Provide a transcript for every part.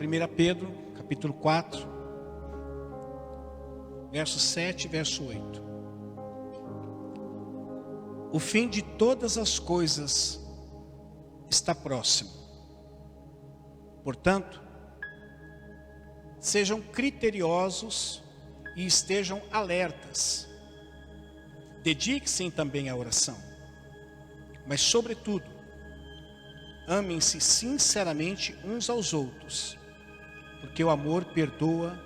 1 Pedro, capítulo 4, verso 7 e verso 8. O fim de todas as coisas está próximo. Portanto, sejam criteriosos e estejam alertas. Dedique-se também à oração. Mas, sobretudo, amem-se sinceramente uns aos outros, porque o amor perdoa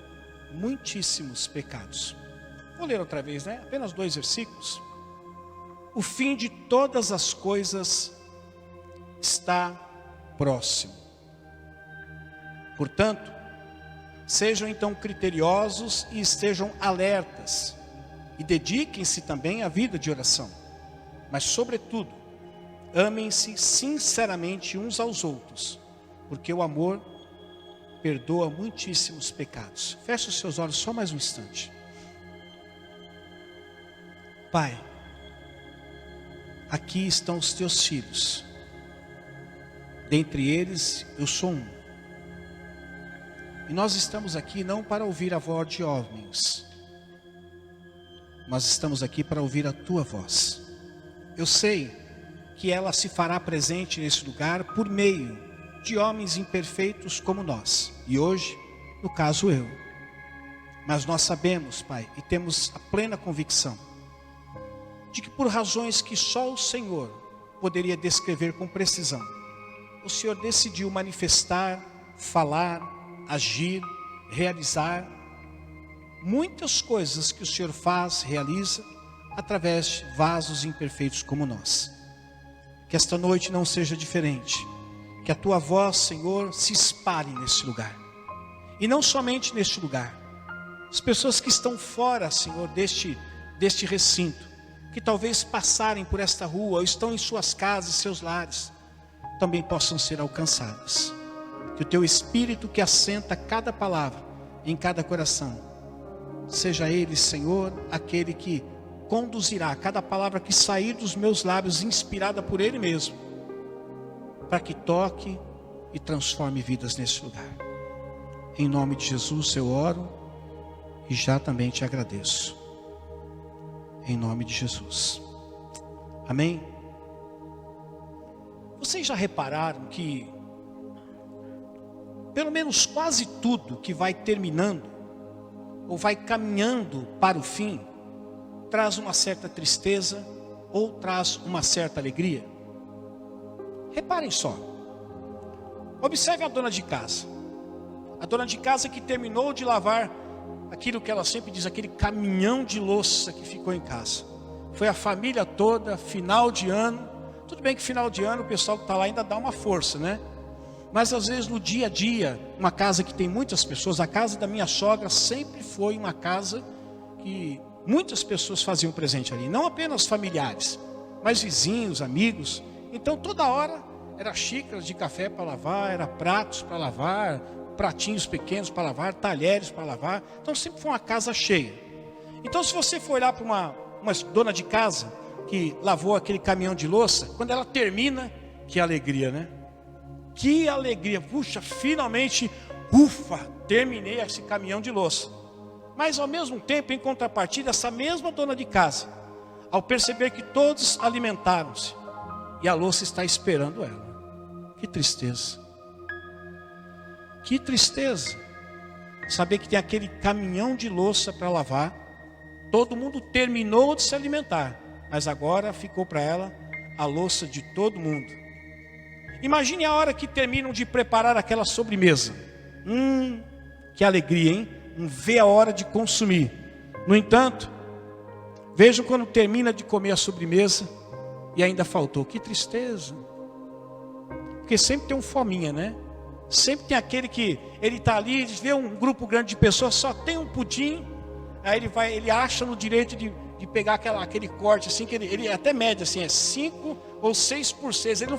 muitíssimos pecados. Vou ler outra vez, né? Apenas 2 versículos. O fim de todas as coisas está próximo. Portanto, sejam então criteriosos e estejam alertas. E dediquem-se também à vida de oração. Mas, sobretudo, amem-se sinceramente uns aos outros, porque o amor perdoa muitíssimos pecados. Feche os seus olhos só mais um instante. Pai, aqui estão os teus filhos. Dentre eles, eu sou um. E nós estamos aqui não para ouvir a voz de homens. Nós estamos aqui para ouvir a tua voz. Eu sei que ela se fará presente nesse lugar por meio de homens imperfeitos como nós. E hoje, no caso, eu. Mas nós sabemos, Pai, e temos a plena convicção de que por razões que só o Senhor poderia descrever com precisão, o Senhor decidiu manifestar, falar, agir, realizar muitas coisas que o Senhor faz, realiza através de vasos imperfeitos como nós. Que esta noite não seja diferente. Que a tua voz, Senhor, se espalhe nesse lugar. E não somente neste lugar. As pessoas que estão fora, Senhor, deste recinto, que talvez passarem por esta rua, ou estão em suas casas, seus lares, também possam ser alcançadas. Que o teu Espírito que assenta cada palavra em cada coração, seja ele, Senhor, aquele que conduzirá cada palavra que sair dos meus lábios, inspirada por Ele mesmo, para que toque e transforme vidas nesse lugar. Em nome de Jesus eu oro e já também te agradeço. Em nome de Jesus. Amém? Vocês já repararam que pelo menos quase tudo que vai terminando ou vai caminhando para o fim traz uma certa tristeza ou traz uma certa alegria? Reparem só. Observe a dona de casa. A dona de casa que terminou de lavar aquilo que ela sempre diz, aquele caminhão de louça que ficou em casa. Foi a família toda, final de ano. Tudo bem que final de ano o pessoal que está lá ainda dá uma força, né? Mas às vezes no dia a dia, uma casa que tem muitas pessoas, a casa da minha sogra sempre foi uma casa que muitas pessoas faziam presente ali. Não apenas familiares, mas vizinhos, amigos. Então toda hora era xícaras de café para lavar, era pratos para lavar, pratinhos pequenos para lavar, talheres para lavar. Então sempre foi uma casa cheia. Então se você for olhar para uma dona de casa que lavou aquele caminhão de louça, quando ela termina, que alegria, né? Que alegria, puxa, finalmente, ufa, terminei esse caminhão de louça. Mas ao mesmo tempo, em contrapartida, essa mesma dona de casa, ao perceber que todos alimentaram-se, e a louça está esperando ela. Que tristeza. Que tristeza. Saber que tem aquele caminhão de louça para lavar, todo mundo terminou de se alimentar, mas agora ficou para ela a louça de todo mundo. Imagine a hora que terminam de preparar aquela sobremesa. Que alegria, hein? Não vê a hora de consumir. No entanto, vejam quando termina de comer a sobremesa e ainda faltou. Que tristeza. Porque sempre tem um fominha, né? Sempre tem aquele que ele está ali, vê um grupo grande de pessoas, só tem um pudim. Aí ele acha no direito de pegar aquele corte assim, que ele até mede assim, é 5 ou 6 por 6. Ele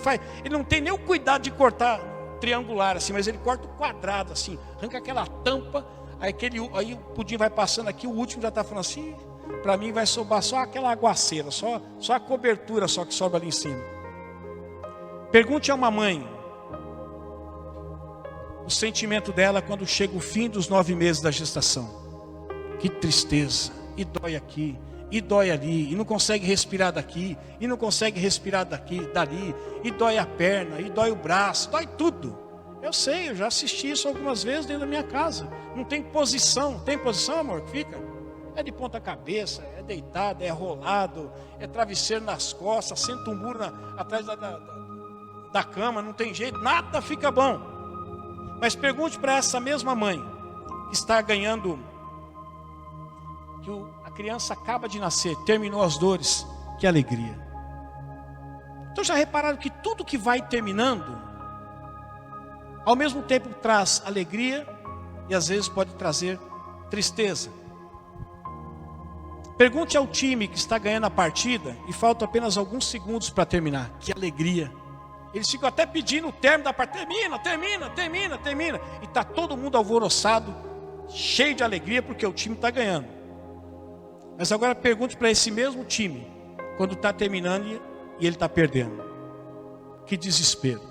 não tem nem o cuidado de cortar triangular assim, mas ele corta o quadrado assim, arranca aquela tampa, aí o pudim vai passando aqui, o último já está falando assim, para mim vai sobrar só aquela aguaceira, só a cobertura só que sobra ali em cima. Pergunte a uma mãe, o sentimento dela quando chega o fim dos 9 meses da gestação. Que tristeza, e dói aqui, e dói ali, e não consegue respirar daqui, e não consegue respirar dali, e dói a perna, e dói o braço, dói tudo. Eu sei, eu já assisti isso algumas vezes dentro da minha casa. Não tem posição. Tem posição, amor? Fica. É de ponta cabeça, é deitado, é rolado, é travesseiro nas costas, senta um muro atrás da cama, não tem jeito, nada fica bom. Mas pergunte para essa mesma mãe, que está ganhando, que a criança acaba de nascer, terminou as dores, que alegria. Então já repararam que tudo que vai terminando, ao mesmo tempo traz alegria e às vezes pode trazer tristeza. Pergunte ao time que está ganhando a partida e faltam apenas alguns segundos para terminar. Que alegria! Eles ficam até pedindo o término da partida. Termina. E está todo mundo alvoroçado, cheio de alegria porque o time está ganhando. Mas agora pergunte para esse mesmo time, quando está terminando e ele está perdendo. Que desespero!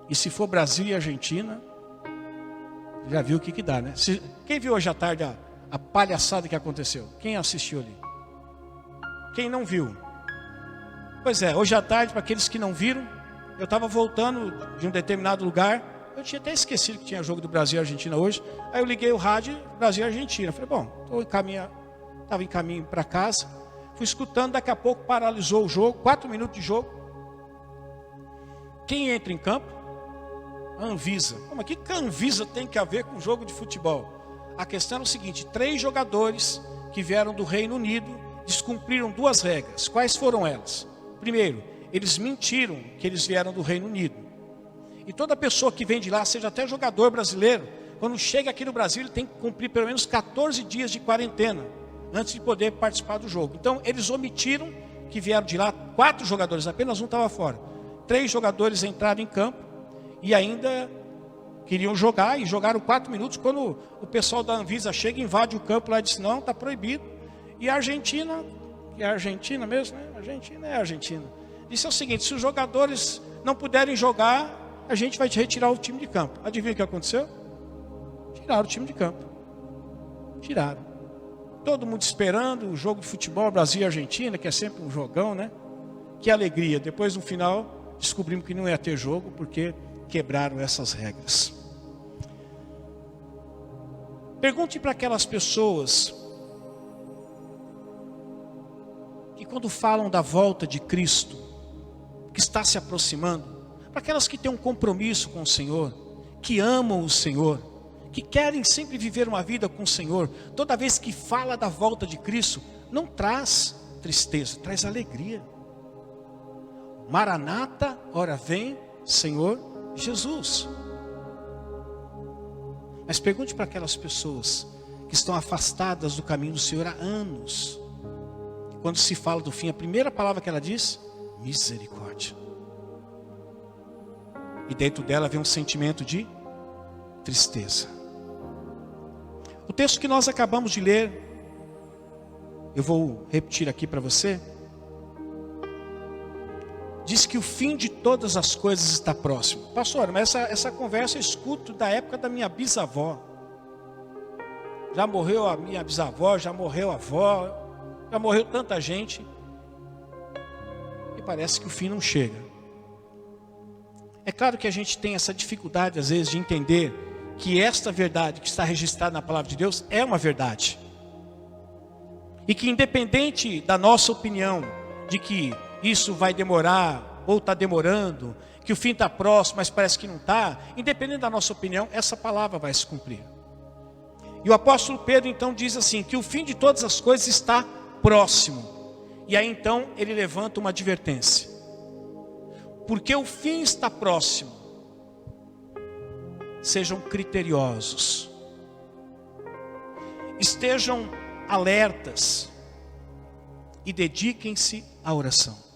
E se for Brasil e Argentina, já viu o que dá, né? Quem viu hoje à tarde a palhaçada que aconteceu? Quem assistiu ali? Quem não viu? Pois é, hoje à tarde, para aqueles que não viram, eu estava voltando de um determinado lugar. Eu tinha até esquecido que tinha jogo do Brasil e Argentina hoje. Aí eu liguei o rádio, Brasil e Argentina. Falei, bom, estava em caminho para casa. Fui escutando, daqui a pouco paralisou o jogo, 4 minutos de jogo. Quem entra em campo? A Anvisa. Mas o que a Anvisa tem que a ver com jogo de futebol? A questão é o seguinte: 3 jogadores que vieram do Reino Unido descumpriram 2 regras. Quais foram elas? Primeiro, eles mentiram que eles vieram do Reino Unido. E toda pessoa que vem de lá, seja até jogador brasileiro, quando chega aqui no Brasil, ele tem que cumprir pelo menos 14 dias de quarentena antes de poder participar do jogo. Então, eles omitiram que vieram de lá. 4 jogadores, apenas um estava fora. 3 jogadores entraram em campo e ainda queriam jogar, e jogaram 4 minutos. Quando o pessoal da Anvisa chega, invade o campo lá e diz, não, está proibido. E a Argentina, que é a Argentina mesmo, né? A Argentina é a Argentina, disse o seguinte: se os jogadores não puderem jogar, a gente vai te retirar o time de campo. Adivinha o que aconteceu? Tiraram o time de campo. Tiraram. Todo mundo esperando o jogo de futebol Brasil e Argentina, que é sempre um jogão, né? Que alegria. Depois no final descobrimos que não ia ter jogo porque quebraram essas regras. Pergunte para aquelas pessoas que quando falam da volta de Cristo, que está se aproximando, para aquelas que têm um compromisso com o Senhor, que amam o Senhor, que querem sempre viver uma vida com o Senhor, toda vez que fala da volta de Cristo, não traz tristeza, traz alegria. Maranata, ora vem, Senhor Jesus. Mas pergunte para aquelas pessoas que estão afastadas do caminho do Senhor há anos. Quando se fala do fim, a primeira palavra que ela diz: misericórdia. E dentro dela vem um sentimento de tristeza. O texto que nós acabamos de ler, eu vou repetir aqui para você. Diz que o fim de todas as coisas está próximo. Pastor, mas essa conversa eu escuto da época da minha bisavó. Já morreu a minha bisavó, já morreu a avó, já morreu tanta gente. E parece que o fim não chega. É claro que a gente tem essa dificuldade às vezes de entender que esta verdade que está registrada na palavra de Deus é uma verdade. E que independente da nossa opinião de que isso vai demorar, ou está demorando, que o fim está próximo, mas parece que não está, independente da nossa opinião, essa palavra vai se cumprir. E o apóstolo Pedro então diz assim, que o fim de todas as coisas está próximo. E aí então ele levanta uma advertência. Porque o fim está próximo, sejam criteriosos, estejam alertas e dediquem-se à oração.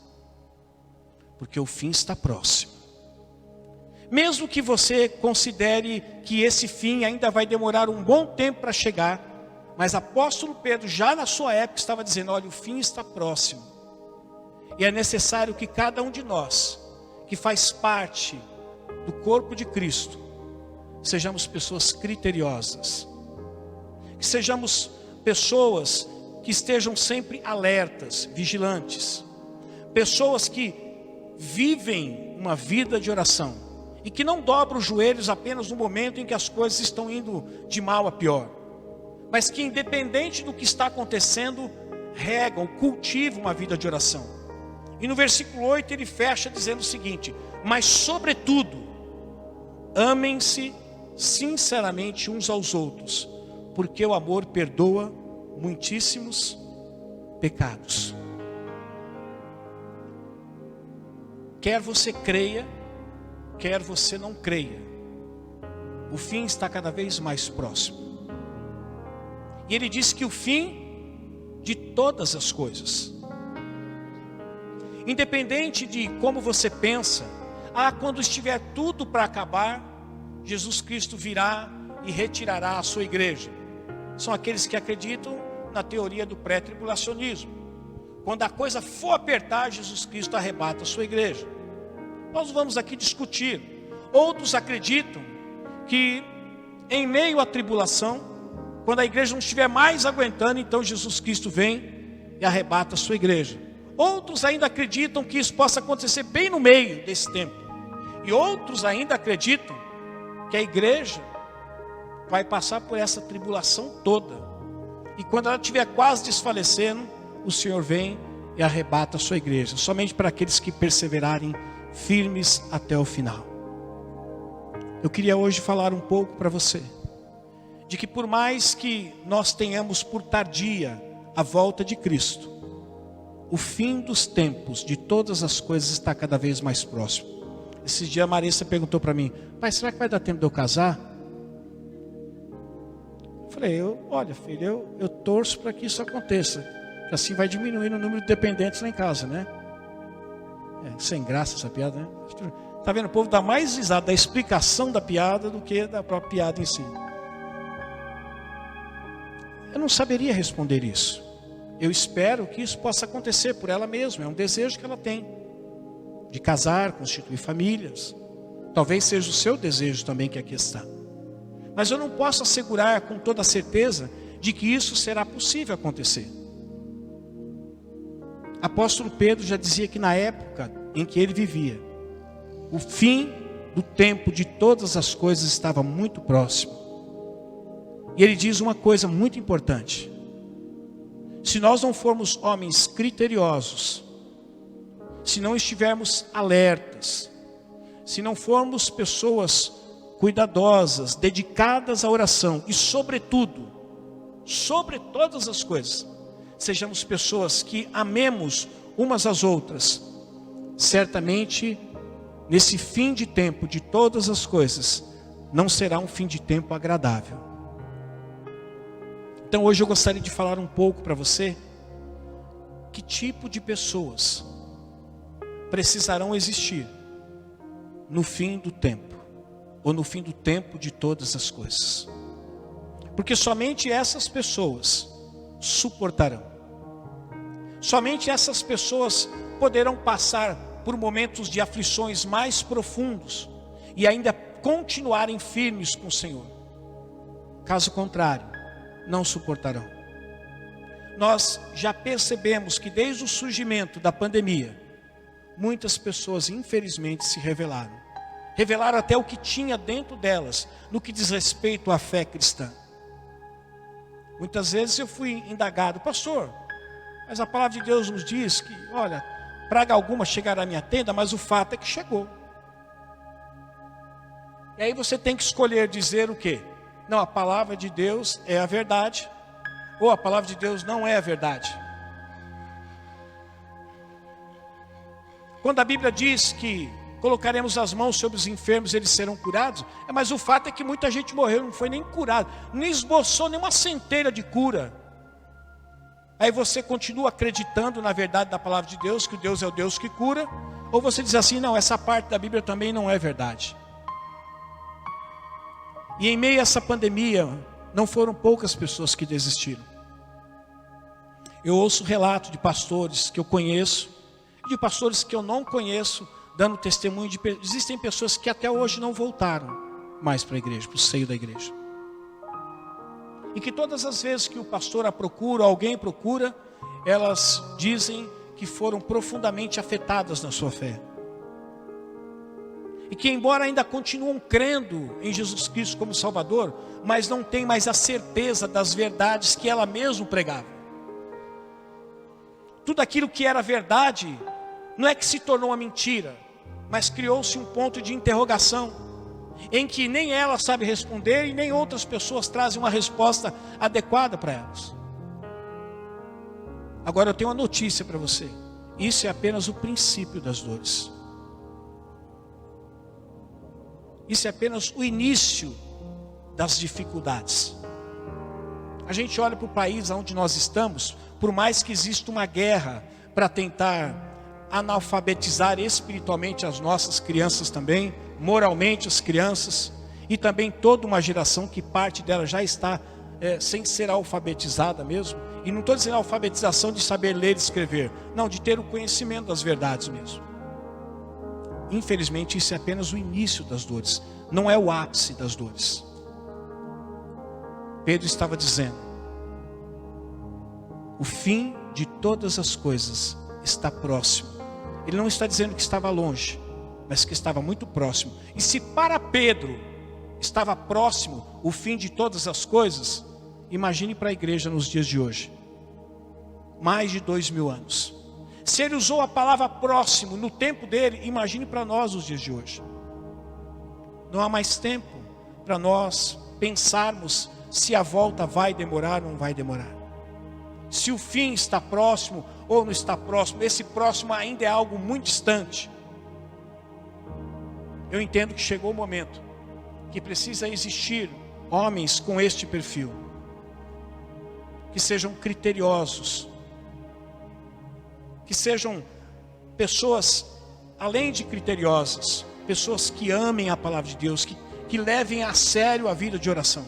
Porque o fim está próximo. Mesmo que você considere que esse fim ainda vai demorar um bom tempo para chegar, mas apóstolo Pedro já na sua época estava dizendo, olha, o fim está próximo. E é necessário que cada um de nós, que faz parte do corpo de Cristo, sejamos pessoas criteriosas. Que sejamos pessoas que estejam sempre alertas, vigilantes. Pessoas que vivem uma vida de oração e que não dobram os joelhos apenas no momento em que as coisas estão indo de mal a pior, mas que independente do que está acontecendo, regam, cultivam uma vida de oração. E no versículo 8 ele fecha dizendo o seguinte: mas sobretudo, amem-se sinceramente uns aos outros, porque o amor perdoa muitíssimos pecados. Quer você creia, quer você não creia, o fim está cada vez mais próximo. E ele diz que o fim de todas as coisas, independente de como você pensa, quando estiver tudo para acabar, Jesus Cristo virá e retirará a sua igreja. São aqueles que acreditam na teoria do pré-tribulacionismo. Quando a coisa for apertar, Jesus Cristo arrebata a sua igreja. Nós vamos aqui discutir. Outros acreditam que em meio à tribulação, quando a igreja não estiver mais aguentando, então Jesus Cristo vem e arrebata a sua igreja. Outros ainda acreditam que isso possa acontecer bem no meio desse tempo. E outros ainda acreditam que a igreja vai passar por essa tribulação toda. E quando ela estiver quase desfalecendo, o Senhor vem e arrebata a sua igreja. Somente para aqueles que perseverarem firmes até o final. Eu queria hoje falar um pouco para você, de que por mais que nós tenhamos por tardia a volta de Cristo, o fim dos tempos de todas as coisas está cada vez mais próximo. Esses dias a Marissa perguntou para mim: pai, será que vai dar tempo de eu casar? Eu falei: olha filho, eu torço para que isso aconteça, que assim vai diminuir o número de dependentes lá em casa, né? Sem graça essa piada, né? Está vendo? O povo dá mais risada da explicação da piada do que da própria piada em si. Eu não saberia responder isso. Eu espero que isso possa acontecer por ela mesma. É um desejo que ela tem de casar, constituir famílias. Talvez seja o seu desejo também que aqui está. Mas eu não posso assegurar com toda certeza de que isso será possível acontecer. Apóstolo Pedro já dizia que na época em que ele vivia, o fim do tempo de todas as coisas estava muito próximo. E ele diz uma coisa muito importante: se nós não formos homens criteriosos, se não estivermos alertas, se não formos pessoas cuidadosas, dedicadas à oração e sobretudo, sobre todas as coisas, sejamos pessoas que amemos umas às outras, certamente nesse fim de tempo de todas as coisas, não será um fim de tempo agradável. Então hoje eu gostaria de falar um pouco para você, que tipo de pessoas precisarão existir no fim do tempo, ou no fim do tempo de todas as coisas. Porque somente essas pessoas suportarão. Somente essas pessoas poderão passar por momentos de aflições mais profundos e ainda continuarem firmes com o Senhor. Caso contrário, não suportarão. Nós já percebemos que desde o surgimento da pandemia, muitas pessoas infelizmente se revelaram. Revelaram até o que tinha dentro delas, no que diz respeito à fé cristã. Muitas vezes eu fui indagado: pastor, mas a palavra de Deus nos diz que, olha, praga alguma chegará à minha tenda, mas o fato é que chegou. E aí você tem que escolher dizer o quê? Não, a palavra de Deus é a verdade, ou a palavra de Deus não é a verdade. Quando a Bíblia diz que colocaremos as mãos sobre os enfermos, eles serão curados, mas o fato é que muita gente morreu, não foi nem curado, não esboçou nenhuma centelha de cura. Aí você continua acreditando na verdade da palavra de Deus, que o Deus é o Deus que cura, ou você diz assim: não, essa parte da Bíblia também não é verdade. E em meio a essa pandemia, não foram poucas pessoas que desistiram. Eu ouço relatos de pastores que eu conheço, de pastores que eu não conheço, dando testemunho de existem pessoas que até hoje não voltaram, mais para a igreja, para o seio da igreja. E que todas as vezes que o pastor a procura, alguém procura, elas dizem que foram profundamente afetadas na sua fé. E que embora ainda continuam crendo em Jesus Cristo como Salvador, mas não têm mais a certeza das verdades que ela mesma pregava. Tudo aquilo que era verdade, não é que se tornou uma mentira, mas criou-se um ponto de interrogação, em que nem ela sabe responder e nem outras pessoas trazem uma resposta adequada para elas. Agora eu tenho uma notícia para você. Isso é apenas o princípio das dores. Isso é apenas o início das dificuldades. A gente olha para o país onde nós estamos, por mais que exista uma guerra para tentar analfabetizar espiritualmente as nossas crianças também, moralmente as crianças, e também toda uma geração que parte dela já está sem ser alfabetizada mesmo. E não estou dizendo alfabetização de saber ler e escrever, não, de ter o conhecimento das verdades mesmo. Infelizmente isso é apenas o início das dores, não é o ápice das dores. Pedro estava dizendo: o fim de todas as coisas está próximo. Ele não está dizendo que estava longe, mas que estava muito próximo. E se para Pedro estava próximo o fim de todas as coisas, imagine para a igreja nos dias de hoje. Mais de 2000 anos. Se ele usou a palavra próximo no tempo dele, imagine para nós os dias de hoje. Não há mais tempo para nós pensarmos se a volta vai demorar ou não vai demorar. Se o fim está próximo ou não está próximo. Esse próximo ainda é algo muito distante. Eu entendo que chegou o momento que precisa existir homens com este perfil, que sejam criteriosos, que sejam pessoas, além de criteriosas, pessoas que amem a palavra de Deus, que levem a sério a vida de oração,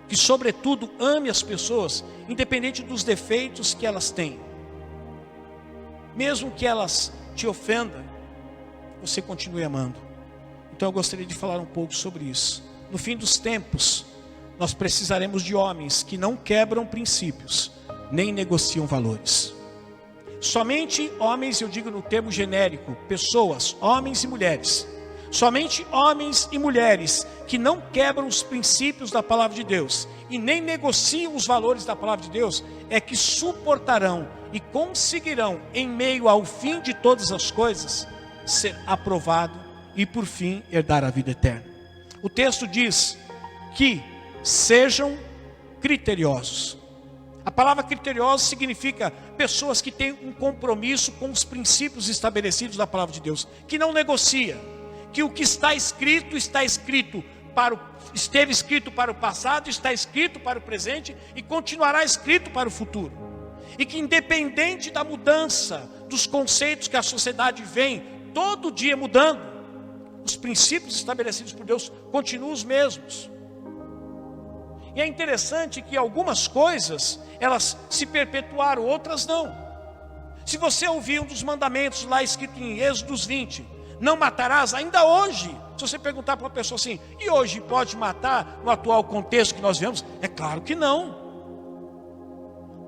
que sobretudo ame as pessoas, independente dos defeitos que elas têm. Mesmo que elas te ofendam, você continue amando. Então eu gostaria de falar um pouco sobre isso. No fim dos tempos, nós precisaremos de homens que não quebram princípios, nem negociam valores. Somente homens, eu digo no termo genérico, pessoas, homens e mulheres. Somente homens e mulheres que não quebram os princípios da palavra de Deus e nem negociam os valores da palavra de Deus, é que suportarão e conseguirão, em meio ao fim de todas as coisas, ser aprovado e por fim herdar a vida eterna. O texto diz que sejam criteriosos. A palavra criteriosos significa pessoas que têm um compromisso com os princípios estabelecidos da palavra de Deus, que não negocia, que o que esteve escrito para o passado, está escrito para o presente e continuará escrito para o futuro. E que independente da mudança dos conceitos que a sociedade vem todo dia mudando, os princípios estabelecidos por Deus continuam os mesmos. E é interessante que algumas coisas, elas se perpetuaram, outras não. Se você ouvir um dos mandamentos lá escrito em Êxodo 20, não matarás, ainda hoje, se você perguntar para uma pessoa assim, e hoje pode matar no atual contexto que nós vivemos? É claro que não.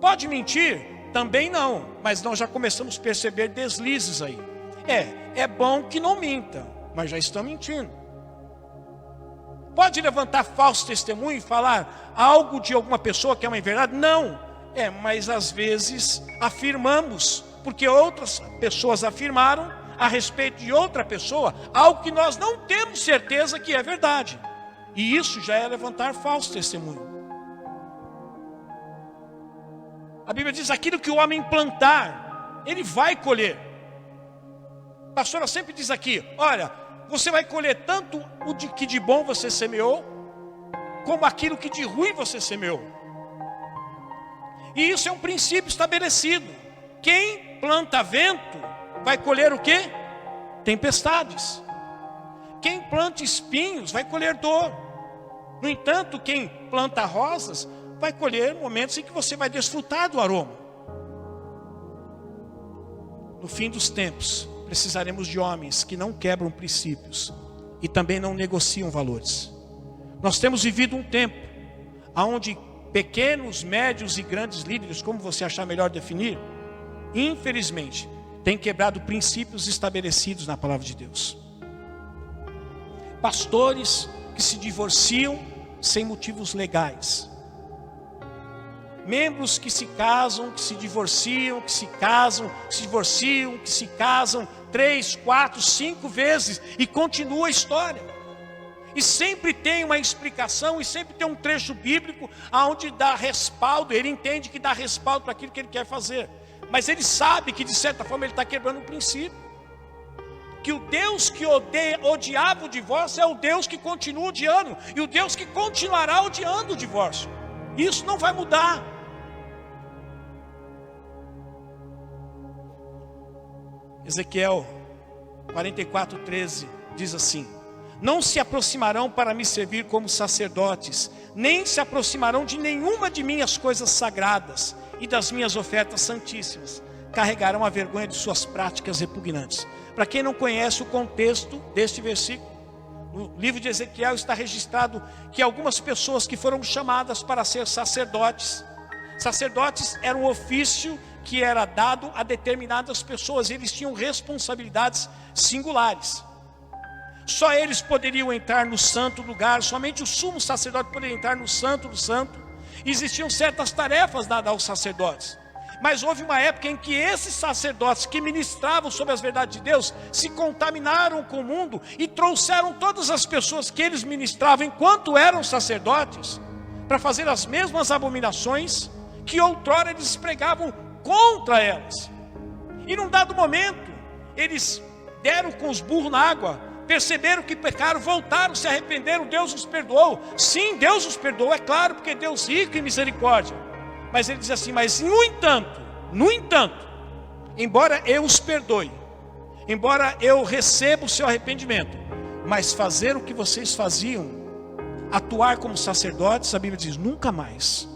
Pode mentir? Também não, mas nós já começamos a perceber deslizes aí. É bom que não minta, mas já estão mentindo. Pode levantar falso testemunho e falar algo de alguma pessoa que é uma verdade? Não. Mas às vezes afirmamos, porque outras pessoas afirmaram a respeito de outra pessoa algo que nós não temos certeza que é verdade. E isso já é levantar falso testemunho. A Bíblia diz: aquilo que o homem plantar, ele vai colher. A pastora sempre diz aqui: olha, você vai colher tanto o que de bom você semeou, como aquilo que de ruim você semeou. E isso é um princípio estabelecido. Quem planta vento vai colher o quê? Tempestades. Quem planta espinhos vai colher dor. No entanto, quem planta rosas vai colher momentos em que você vai desfrutar do aroma. No fim dos tempos, precisaremos de homens que não quebram princípios e também não negociam valores. Nós temos vivido um tempo onde pequenos, médios e grandes líderes, como você achar melhor definir, infelizmente, têm quebrado princípios estabelecidos na palavra de Deus. Pastores que se divorciam sem motivos legais. Membros que se casam, que se divorciam, que se casam, que se divorciam, que se casam 3, 4, 5 vezes e continua a história. E sempre tem uma explicação e sempre tem um trecho bíblico onde dá respaldo. Ele entende que dá respaldo para aquilo que ele quer fazer. Mas ele sabe que de certa forma ele está quebrando um princípio. Que o Deus que odiava o divórcio é o Deus que continua odiando. E o Deus que continuará odiando o divórcio. Isso não vai mudar. Ezequiel 44:13 diz assim: não se aproximarão para me servir como sacerdotes, nem se aproximarão de nenhuma de minhas coisas sagradas e das minhas ofertas santíssimas. Carregarão a vergonha de suas práticas repugnantes. Para quem não conhece o contexto deste versículo, no livro de Ezequiel está registrado que algumas pessoas que foram chamadas para ser sacerdotes. Sacerdotes era um ofício que era dado a determinadas pessoas. Eles tinham responsabilidades singulares. Só eles poderiam entrar no santo lugar. Somente o sumo sacerdote poderia entrar no santo do santo. Existiam certas tarefas dadas aos sacerdotes. Mas houve uma época em que esses sacerdotes que ministravam sobre as verdades de Deus se contaminaram com o mundo e trouxeram todas as pessoas que eles ministravam enquanto eram sacerdotes para fazer as mesmas abominações que outrora eles pregavam contra elas. E num dado momento eles deram com os burros na água, perceberam que pecaram, voltaram, se arrependeram, Deus os perdoou. Sim, Deus os perdoou, é claro, porque Deus é rico em misericórdia. Mas ele diz assim: mas no entanto, embora eu os perdoe, embora eu receba o seu arrependimento, mas fazer o que vocês faziam, atuar como sacerdotes, a Bíblia diz, nunca mais.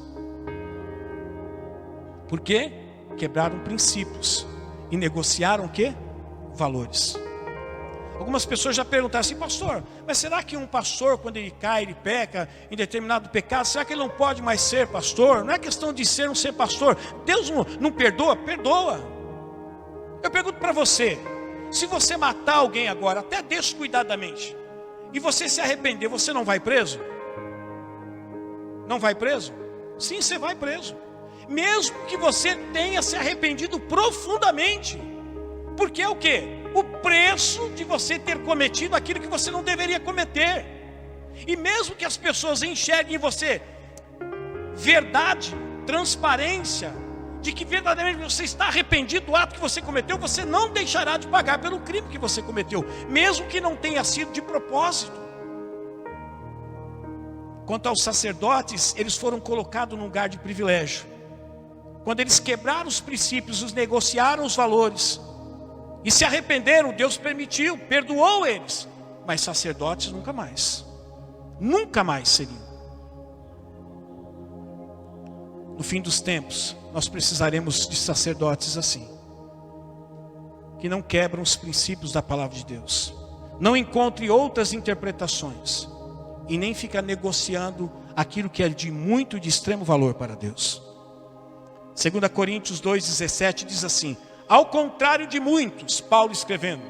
Por quê? Quebraram princípios e negociaram o quê? Valores. Algumas pessoas já perguntaram assim: pastor, mas será que um pastor, quando ele cai, ele peca em determinado pecado, será que ele não pode mais ser pastor? Não é questão de ser ou não ser pastor. Deus não perdoa? Perdoa. Eu pergunto para você: se você matar alguém agora, até descuidadamente, e você se arrepender, você não vai preso? Não vai preso? Sim, você vai preso. Mesmo que você tenha se arrependido profundamente. Porque é o quê? O preço de você ter cometido aquilo que você não deveria cometer. E mesmo que as pessoas enxerguem em você verdade, transparência, de que verdadeiramente você está arrependido do ato que você cometeu, você não deixará de pagar pelo crime que você cometeu, mesmo que não tenha sido de propósito. Quanto aos sacerdotes, eles foram colocados num lugar de privilégio. Quando eles quebraram os princípios, os negociaram os valores e se arrependeram, Deus permitiu, perdoou eles. Mas sacerdotes nunca mais. Nunca mais seriam. No fim dos tempos, nós precisaremos de sacerdotes assim, que não quebram os princípios da palavra de Deus, não encontre outras interpretações e nem fica negociando aquilo que é de muito e de extremo valor para Deus. 2 Coríntios 2,17 diz assim: ao contrário de muitos, Paulo escrevendo,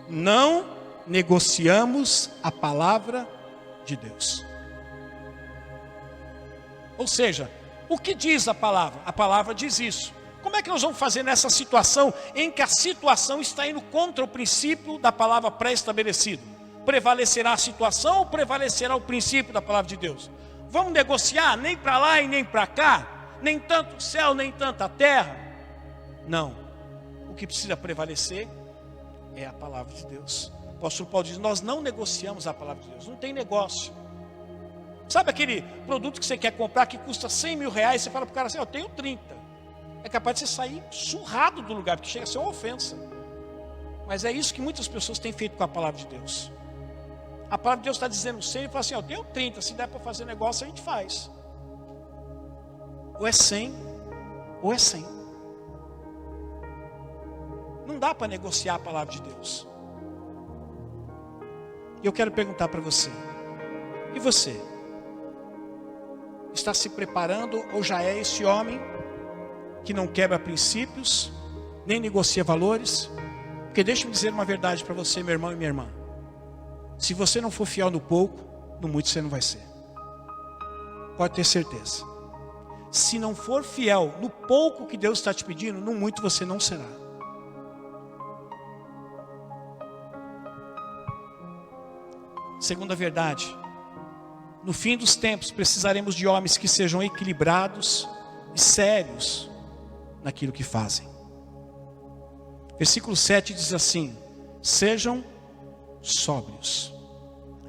não negociamos a palavra de Deus. Ou seja, o que diz a palavra? A palavra diz isso. Como é que nós vamos fazer nessa situação em que a situação está indo contra o princípio da palavra pré-estabelecido? Prevalecerá a situação ou prevalecerá o princípio da palavra de Deus? Vamos negociar nem para lá e nem para cá? Nem tanto o céu, nem tanto a terra? Não. O que precisa prevalecer é a palavra de Deus. O apóstolo Paulo diz: nós não negociamos a palavra de Deus. Não tem negócio. Sabe aquele produto que você quer comprar que custa 100 mil reais? Você fala para o cara assim: eu tenho 30. É capaz de você sair surrado do lugar, porque chega a ser uma ofensa. Mas é isso que muitas pessoas têm feito com a palavra de Deus. A palavra de Deus está dizendo 100 e fala assim: eu tenho 30, se der para fazer negócio a gente faz. Ou é 100 ou é 100. Não dá para negociar a palavra de Deus. eu quero perguntar para você: e você? Está se preparando ou já é esse homem que não quebra princípios, nem negocia valores? Porque deixa eu dizer uma verdade para você, meu irmão e minha irmã: se você não for fiel no pouco, no muito você não vai ser. Pode ter certeza. Se não for fiel no pouco que Deus está te pedindo, no muito você não será. Segunda verdade: no fim dos tempos precisaremos de homens que sejam equilibrados e sérios naquilo que fazem. Versículo 7 diz assim: sejam sóbrios.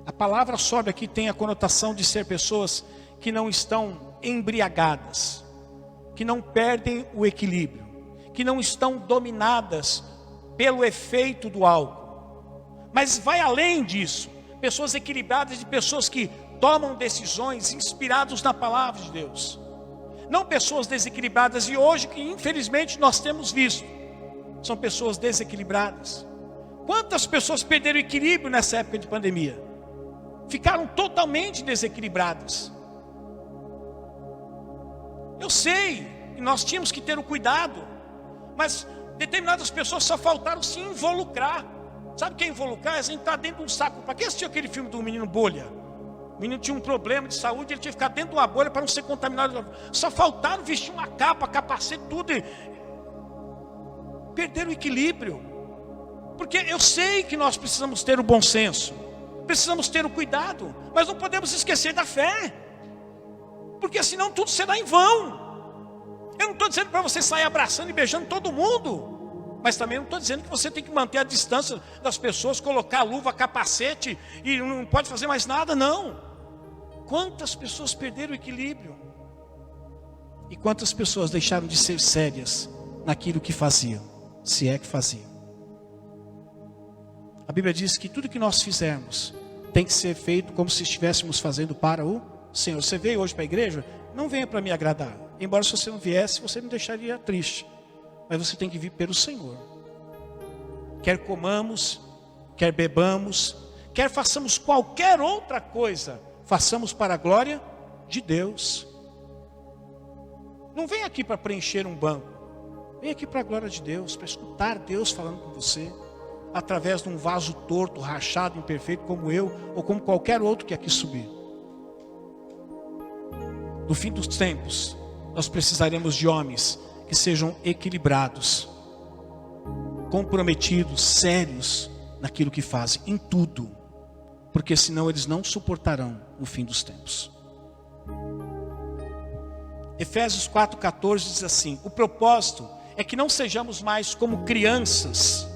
A palavra sóbrio aqui tem a conotação de ser pessoas que não estão embriagadas, que não perdem o equilíbrio, que não estão dominadas pelo efeito do álcool. Mas vai além disso. Pessoas equilibradas, de pessoas que tomam decisões inspiradas na palavra de Deus. Não pessoas desequilibradas, e hoje que infelizmente nós temos visto, são pessoas desequilibradas. Quantas pessoas perderam o equilíbrio nessa época de pandemia? Ficaram totalmente desequilibradas. Eu sei que nós tínhamos que ter o cuidado, mas determinadas pessoas só faltaram se involucrar. Sabe o que é involucrar? É entrar dentro de um saco. Para quem assistiu aquele filme do menino bolha? O menino tinha um problema de saúde, ele tinha que ficar dentro de uma bolha para não ser contaminado. Só faltaram vestir uma capa, capacete, tudo. Perderam o equilíbrio. Porque eu sei que nós precisamos ter o bom senso, precisamos ter o cuidado, mas não podemos esquecer da fé, porque senão tudo será em vão. Eu não estou dizendo para você sair abraçando e beijando todo mundo, mas também não estou dizendo que você tem que manter a distância das pessoas, colocar luva, capacete e não pode fazer mais nada, não. Quantas pessoas perderam o equilíbrio? E quantas pessoas deixaram de ser sérias naquilo que faziam, se é que faziam? A Bíblia diz que tudo que nós fizermos tem que ser feito como se estivéssemos fazendo para o Senhor. Você veio hoje para a igreja? Não venha para me agradar. Embora se você não viesse, você me deixaria triste. Mas você tem que vir pelo Senhor. Quer comamos, quer bebamos, quer façamos qualquer outra coisa, façamos para a glória de Deus. Não vem aqui para preencher um banco. Vem aqui para a glória de Deus, para escutar Deus falando com você, através de um vaso torto, rachado, imperfeito, como eu, ou como qualquer outro que aqui subir. No fim dos tempos, nós precisaremos de homens que sejam equilibrados, comprometidos, sérios naquilo que fazem, em tudo, porque senão eles não suportarão no fim dos tempos. Efésios 4,14 diz assim: o propósito é que não sejamos mais como crianças,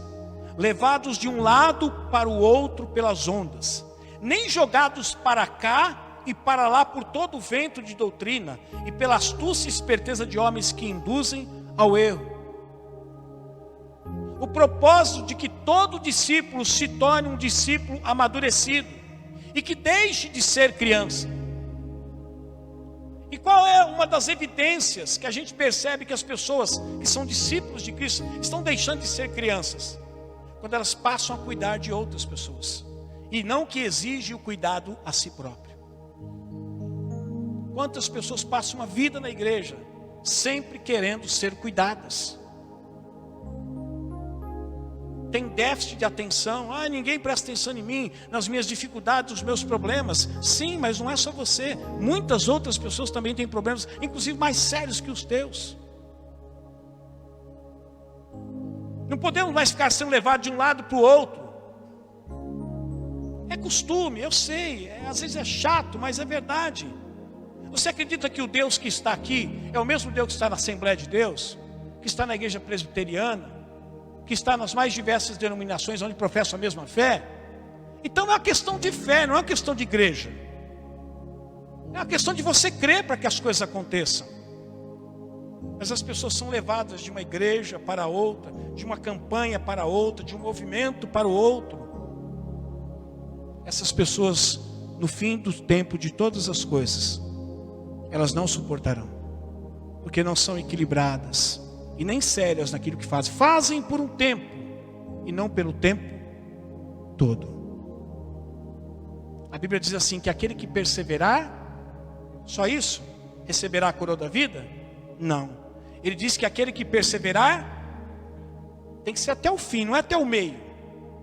levados de um lado para o outro pelas ondas, nem jogados para cá e para lá por todo o vento de doutrina e pela astúcia e esperteza de homens que induzem ao erro. O propósito de que todo discípulo se torne um discípulo amadurecido e que deixe de ser criança. E qual é uma das evidências que a gente percebe que as pessoas que são discípulos de Cristo estão deixando de ser crianças? Quando elas passam a cuidar de outras pessoas, e não que exige o cuidado a si próprio. Quantas pessoas passam uma vida na igreja, sempre querendo ser cuidadas? Tem déficit de atenção. Ninguém presta atenção em mim, nas minhas dificuldades, nos meus problemas. Sim, mas não é só você. Muitas outras pessoas também têm problemas, inclusive mais sérios que os teus. Não podemos mais ficar sendo levados de um lado para o outro. É costume, eu sei, às vezes é chato, mas é verdade. Você acredita que o Deus que está aqui é o mesmo Deus que está na Assembleia de Deus, que está na igreja presbiteriana, que está nas mais diversas denominações onde professam a mesma fé? Então não é uma questão de fé, não é uma questão de igreja. É uma questão de você crer para que as coisas aconteçam. Mas as pessoas são levadas de uma igreja para outra, de uma campanha para outra, de um movimento para o outro. Essas pessoas, no fim do tempo de todas as coisas, elas não suportarão, porque não são equilibradas e nem sérias naquilo que fazem. Fazem por um tempo e não pelo tempo todo. A Bíblia diz assim, que aquele que perseverar, só isso, receberá a coroa da vida? Não. Ele diz que aquele que perseverar, tem que ser até o fim, não é até o meio,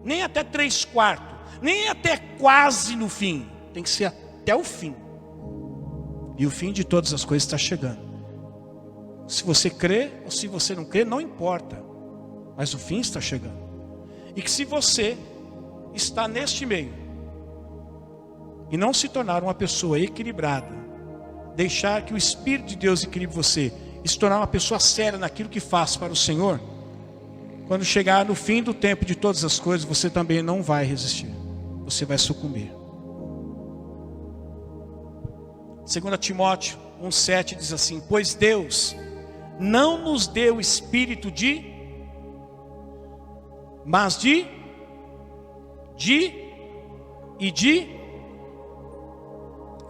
nem até 3/4, nem até quase no fim, tem que ser até o fim. E o fim de todas as coisas está chegando. Se você crê ou se você não crê, não importa, mas o fim está chegando. E que se você está neste meio e não se tornar uma pessoa equilibrada, deixar que o Espírito de Deus equilibre você e se tornar uma pessoa séria naquilo que faz para o Senhor, quando chegar no fim do tempo de todas as coisas, você também não vai resistir, você vai sucumbir. 2 Timóteo 1,7 diz assim: pois Deus não nos deu espírito mas de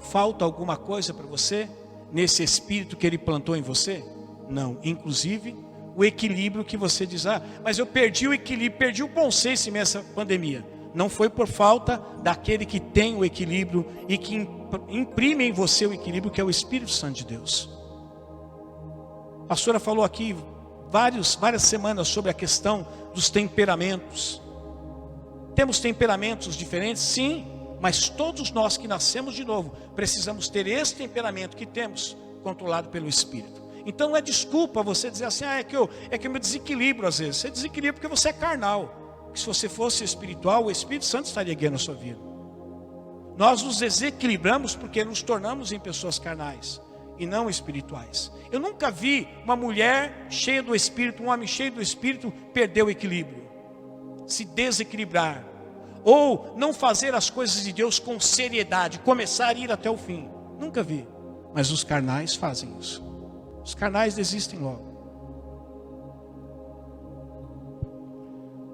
falta alguma coisa para você nesse espírito que Ele plantou em você? Não, inclusive o equilíbrio que você diz, mas eu perdi o equilíbrio, perdi o bom senso nessa pandemia. Não foi por falta daquele que tem o equilíbrio e que imprime em você o equilíbrio, que é o Espírito Santo de Deus. A pastora falou aqui várias semanas sobre a questão dos temperamentos. Temos temperamentos diferentes, sim, mas todos nós que nascemos de novo precisamos ter esse temperamento que temos, controlado pelo Espírito. Então não é desculpa você dizer assim, é que eu me desequilibro às vezes. Você desequilibra porque você é carnal. Se você fosse espiritual, o Espírito Santo estaria guiando a sua vida. Nós nos desequilibramos porque nos tornamos em pessoas carnais e não espirituais. Eu nunca vi uma mulher cheia do Espírito, um homem cheio do Espírito perder o equilíbrio, se desequilibrar, ou não fazer as coisas de Deus com seriedade, começar a ir até o fim. Nunca vi. Mas os carnais fazem isso. Os carnais desistem logo.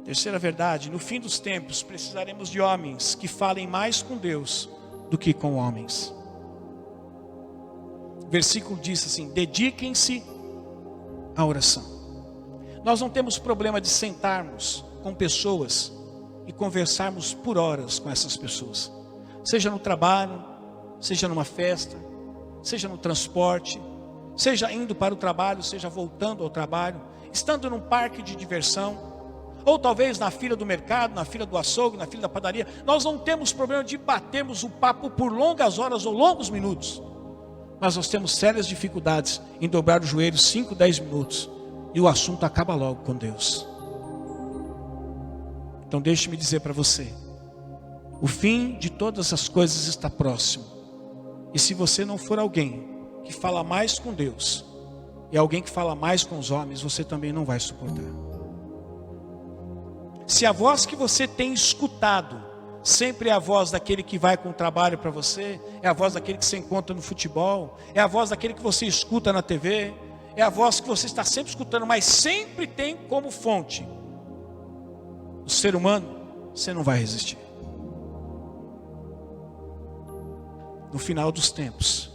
Terceira verdade: no fim dos tempos precisaremos de homens que falem mais com Deus do que com homens. O versículo diz assim: dediquem-se à oração. Nós não temos problema de sentarmos com pessoas e conversarmos por horas com essas pessoas, seja no trabalho, seja numa festa, seja no transporte, seja indo para o trabalho, seja voltando ao trabalho, estando num parque de diversão, ou talvez na fila do mercado, na fila do açougue, na fila da padaria. Nós não temos problema de batermos o papo por longas horas ou longos minutos, mas nós temos sérias dificuldades em dobrar os joelhos 5, 10 minutos e o assunto acaba logo com Deus. Então deixe-me dizer para você, o fim de todas as coisas está próximo. E se você não for alguém que fala mais com Deus e alguém que fala mais com os homens, você também não vai suportar. Se a voz que você tem escutado sempre é a voz daquele que vai com o trabalho para você, é a voz daquele que você encontra no futebol, é a voz daquele que você escuta na TV, é a voz que você está sempre escutando, mas sempre tem como fonte o ser humano, você não vai resistir. No final dos tempos,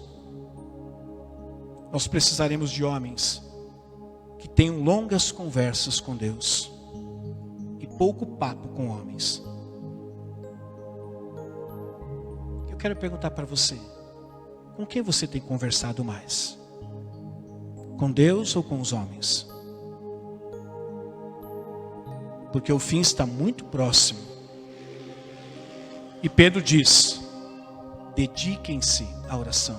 nós precisaremos de homens que tenham longas conversas com Deus e pouco papo com homens. Eu quero perguntar para você, com quem você tem conversado mais? Com Deus ou com os homens? Porque o fim está muito próximo. E Pedro diz: dediquem-se à oração.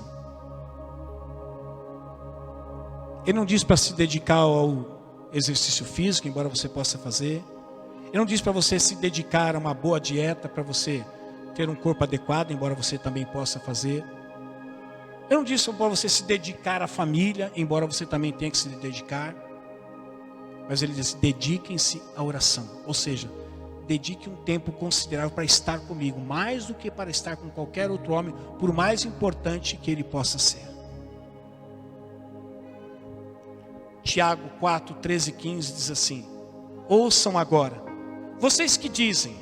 Ele não diz para se dedicar ao exercício físico, embora você possa fazer. Ele não diz para você se dedicar a uma boa dieta, para você ter um corpo adequado, embora você também possa fazer. Ele não diz para você se dedicar à família, embora você também tenha que se dedicar. Mas ele diz: dediquem-se à oração. Ou seja, dedique um tempo considerável para estar comigo, mais do que para estar com qualquer outro homem, por mais importante que ele possa ser. Tiago 4, 13 e 15 diz assim: ouçam agora, vocês que dizem,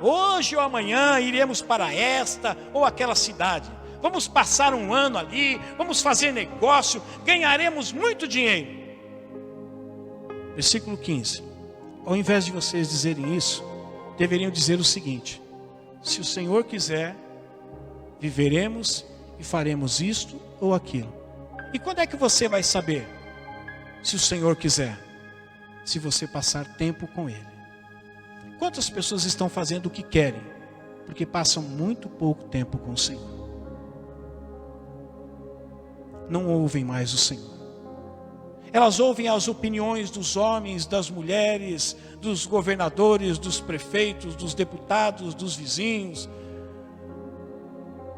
hoje ou amanhã iremos para esta ou aquela cidade, vamos passar um ano ali, vamos fazer negócio, ganharemos muito dinheiro. Versículo 15: ao invés de vocês dizerem isso, deveriam dizer o seguinte: se o Senhor quiser, viveremos e faremos isto ou aquilo. E quando é que você vai saber? Se o Senhor quiser, se você passar tempo com Ele. Quantas pessoas estão fazendo o que querem, porque passam muito pouco tempo com o Senhor? Não ouvem mais o Senhor. Elas ouvem as opiniões dos homens, das mulheres, dos governadores, dos prefeitos, dos deputados, dos vizinhos.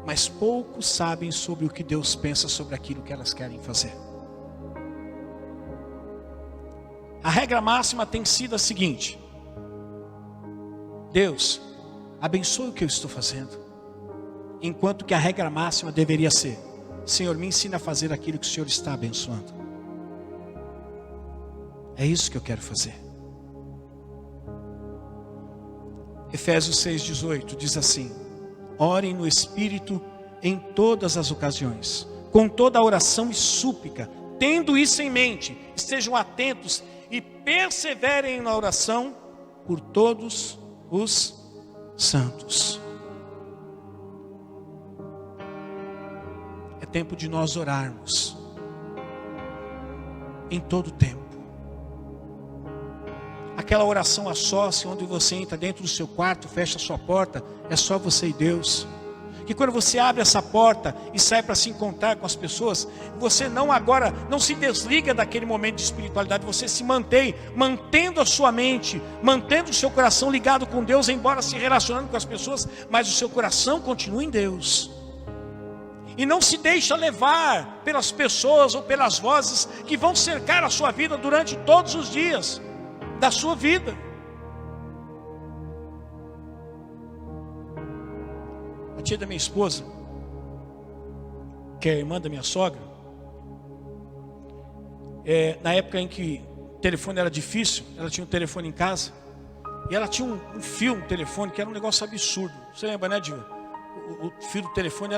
Mas poucos sabem sobre o que Deus pensa sobre aquilo que elas querem fazer. A regra máxima tem sido a seguinte: Deus, abençoe o que eu estou fazendo. Enquanto que a regra máxima deveria ser: Senhor, me ensina a fazer aquilo que o Senhor está abençoando. É isso que eu quero fazer. Efésios 6,18 diz assim: orem no Espírito em todas as ocasiões, com toda a oração e súplica, tendo isso em mente, estejam atentos e perseverem na oração por todos os santos. É tempo de nós orarmos em todo tempo. Aquela oração a sós, onde você entra dentro do seu quarto, fecha a sua porta, é só você e Deus. Que quando você abre essa porta e sai para se encontrar com as pessoas, você não se desliga daquele momento de espiritualidade, você se mantém, mantendo a sua mente, mantendo o seu coração ligado com Deus, embora se relacionando com as pessoas, mas o seu coração continua em Deus. E não se deixa levar pelas pessoas ou pelas vozes que vão cercar a sua vida durante todos os dias da sua vida. A tia da minha esposa, que é a irmã da minha sogra, na época em que o telefone era difícil, ela tinha um telefone em casa, e ela tinha um fio no telefone que era um negócio absurdo. Você lembra, né, Diva? O fio do telefone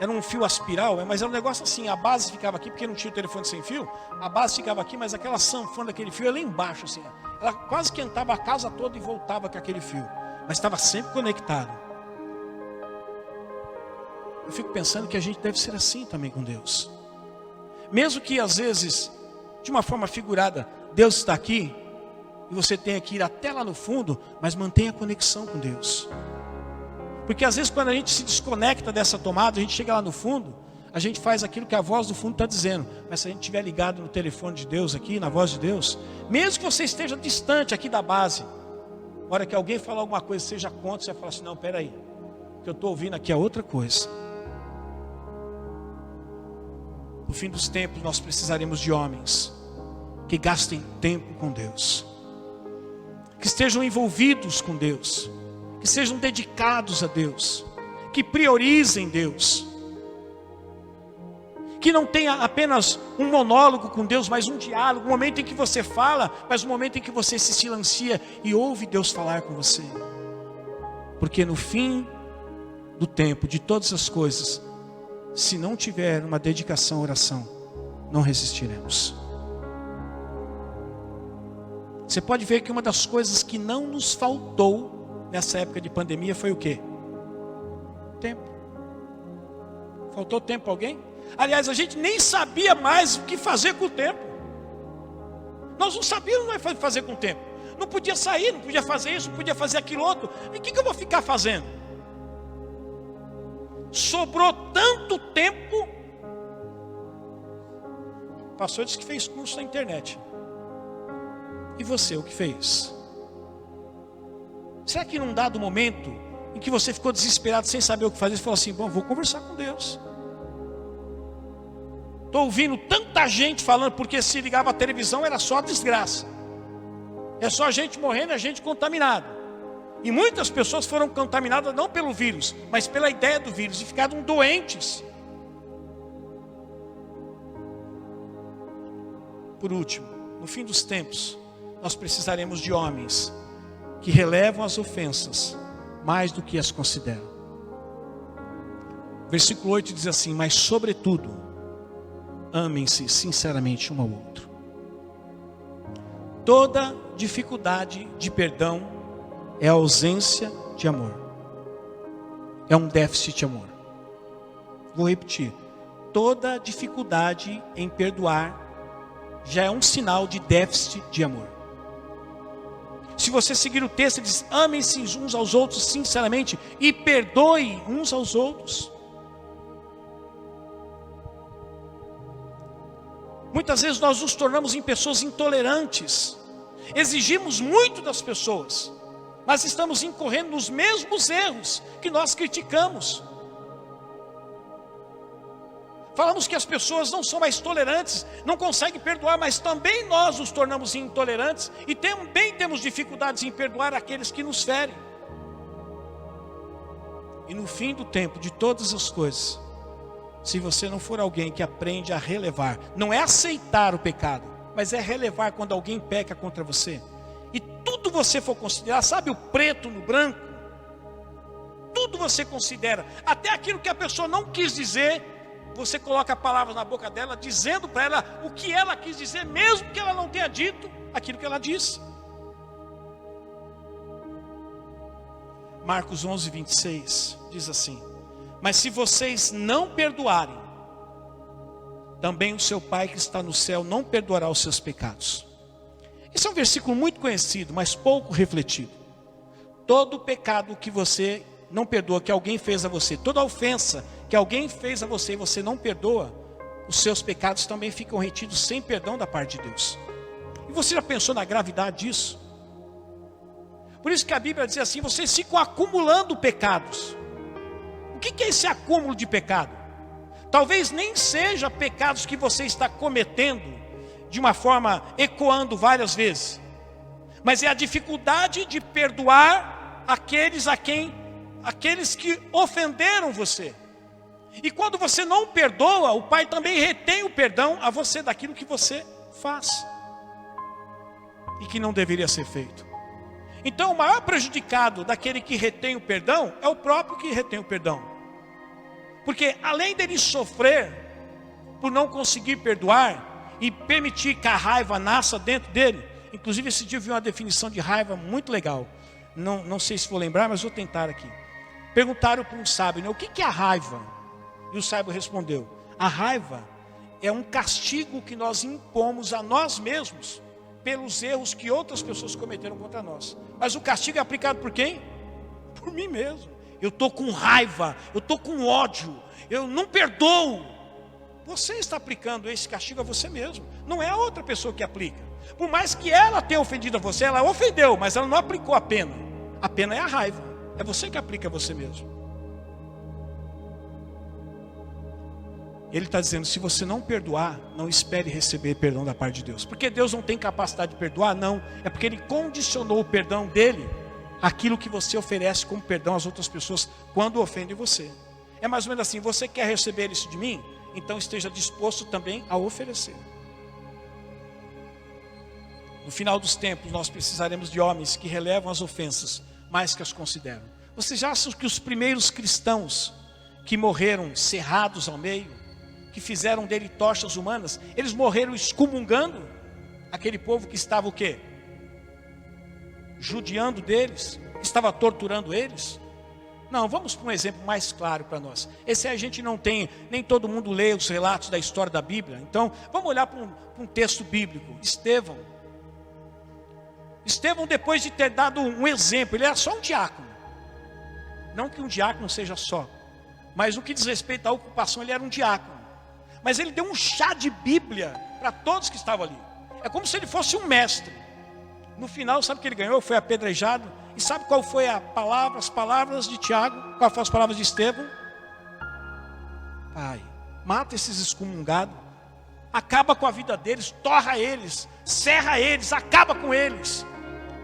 era um fio aspiral, mas era um negócio assim, a base ficava aqui, porque não tinha o telefone sem fio, a base ficava aqui, mas aquela sanfona daquele fio, lá embaixo assim, ela quase que entrava a casa toda e voltava com aquele fio, mas estava sempre conectado. Eu fico pensando que a gente deve ser assim também com Deus. Mesmo que às vezes, de uma forma figurada, Deus está aqui, e você tenha que ir até lá no fundo, mas mantenha a conexão com Deus. Porque às vezes quando a gente se desconecta dessa tomada, a gente chega lá no fundo, a gente faz aquilo que a voz do fundo está dizendo. Mas se a gente estiver ligado no telefone de Deus aqui, na voz de Deus, mesmo que você esteja distante aqui da base, na hora que alguém falar alguma coisa, seja contra, você vai falar assim: não, peraí, o que eu estou ouvindo aqui é outra coisa. No fim dos tempos nós precisaremos de homens que gastem tempo com Deus, que estejam envolvidos com Deus, que sejam dedicados a Deus, que priorizem Deus, que não tenha apenas um monólogo com Deus, mas um diálogo, um momento em que você fala, mas um momento em que você se silencia e ouve Deus falar com você. Porque no fim do tempo, de todas as coisas, se não tiver uma dedicação à oração, não resistiremos. Você pode ver que uma das coisas que não nos faltou nessa época de pandemia foi o quê? Tempo. Faltou tempo a alguém? Aliás, a gente nem sabia mais o que fazer com o tempo. Nós não sabíamos mais o que fazer com o tempo. Não podia sair, não podia fazer isso, não podia fazer aquilo outro. E o que eu vou ficar fazendo? Sobrou tanto tempo. O pastor disse que fez curso na internet. E você, o que fez? Será que num dado momento em que você ficou desesperado, sem saber o que fazer, você falou assim: bom, vou conversar com Deus. Estou ouvindo tanta gente falando, porque se ligava a televisão era só desgraça. É só gente morrendo, é gente contaminada. E muitas pessoas foram contaminadas não pelo vírus, mas pela ideia do vírus, e ficaram doentes. Por último, no fim dos tempos, nós precisaremos de homens que relevam as ofensas mais do que as consideram. Versículo 8 diz assim: mas sobretudo, amem-se sinceramente um ao outro. Toda dificuldade de perdão é ausência de amor, é um déficit de amor. Vou repetir. Toda dificuldade em perdoar já é um sinal de déficit de amor. Se você seguir o texto, ele diz: amem-se uns aos outros sinceramente e perdoe uns aos outros. Muitas vezes nós nos tornamos em pessoas intolerantes, exigimos muito das pessoas, mas estamos incorrendo nos mesmos erros que nós criticamos. Falamos que as pessoas não são mais tolerantes, não conseguem perdoar, mas também nós nos tornamos intolerantes e também temos dificuldades em perdoar aqueles que nos ferem. E no fim do tempo, de todas as coisas, se você não for alguém que aprende a relevar, não é aceitar o pecado, mas é relevar quando alguém peca contra você, e tudo você for considerar, sabe o preto no branco? Tudo você considera, até aquilo que a pessoa não quis dizer, você coloca palavras na boca dela, dizendo para ela o que ela quis dizer, mesmo que ela não tenha dito aquilo que ela disse. Marcos 11, 26 diz assim: mas se vocês não perdoarem, também o seu Pai que está no céu não perdoará os seus pecados. Esse é um versículo muito conhecido, mas pouco refletido. Todo pecado que você não perdoa, que alguém fez a você, toda ofensa que alguém fez a você e você não perdoa, os seus pecados também ficam retidos sem perdão da parte de Deus. E você já pensou na gravidade disso? Por isso que a Bíblia diz assim: vocês ficam acumulando pecados. O que é esse acúmulo de pecado? Talvez nem seja pecados que você está cometendo de uma forma ecoando várias vezes, mas é a dificuldade de perdoar aqueles que ofenderam você. E quando você não perdoa, o Pai também retém o perdão a você daquilo que você faz e que não deveria ser feito. Então o maior prejudicado daquele que retém o perdão é o próprio que retém o perdão. Porque além dele sofrer por não conseguir perdoar e permitir que a raiva nasça dentro dele, inclusive esse dia eu vi uma definição de raiva muito legal, não sei se vou lembrar, mas vou tentar aqui. Perguntaram para um sábio, né, o que é a raiva? E o sábio respondeu: a raiva é um castigo que nós impomos a nós mesmos pelos erros que outras pessoas cometeram contra nós. Mas o castigo é aplicado por quem? Por mim mesmo. Eu estou com raiva, eu estou com ódio, eu não perdoo. Você está aplicando esse castigo a você mesmo, não é a outra pessoa que aplica. Por mais que ela tenha ofendido a você, ela ofendeu, mas ela não aplicou a pena. A pena é a raiva, é você que aplica a você mesmo. Ele está dizendo: se você não perdoar, não espere receber perdão da parte de Deus. Porque Deus não tem capacidade de perdoar? Não, é porque Ele condicionou o perdão dele aquilo que você oferece como perdão às outras pessoas quando ofendem você. É mais ou menos assim: você quer receber isso de mim? Então esteja disposto também a oferecer. No final dos tempos nós precisaremos de homens que relevam as ofensas mais que as consideram. Vocês já acham que os primeiros cristãos que morreram cerrados ao meio, que fizeram dele tochas humanas, eles morreram excomungando aquele povo que estava o quê? Judiando deles, estava torturando eles? Não, vamos para um exemplo mais claro para nós. Esse a gente não tem, nem todo mundo lê os relatos da história da Bíblia. Então, vamos olhar para um texto bíblico. Estevão, depois de ter dado um exemplo, ele era só um diácono. Não que um diácono seja só, mas no que diz respeito à ocupação, ele era um diácono. Mas ele deu um chá de Bíblia para todos que estavam ali. É como se ele fosse um mestre. No final, sabe o que ele ganhou? Foi apedrejado. E sabe qual foi as palavras de Tiago? Qual foram as palavras de Estevão? Pai, mata esses excomungados, acaba com a vida deles, torra eles, serra eles, acaba com eles.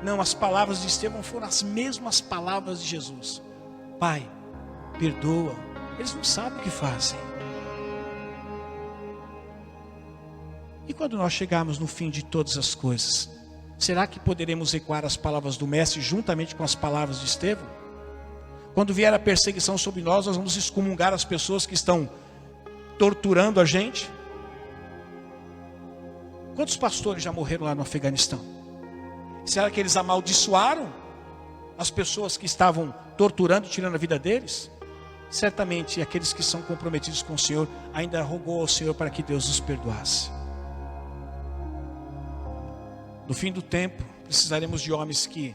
Não, as palavras de Estevão foram as mesmas palavras de Jesus. Pai, perdoa, eles não sabem o que fazem. E quando nós chegarmos no fim de todas as coisas, será que poderemos ecoar as palavras do Mestre juntamente com as palavras de Estevão? Quando vier a perseguição sobre nós vamos excomungar as pessoas que estão torturando a gente? Quantos pastores já morreram lá no Afeganistão? Será que eles amaldiçoaram as pessoas que estavam torturando e tirando a vida deles? certamente aqueles que são comprometidos com o Senhor ainda rogou ao Senhor para que Deus os perdoasse. No fim do tempo, precisaremos de homens que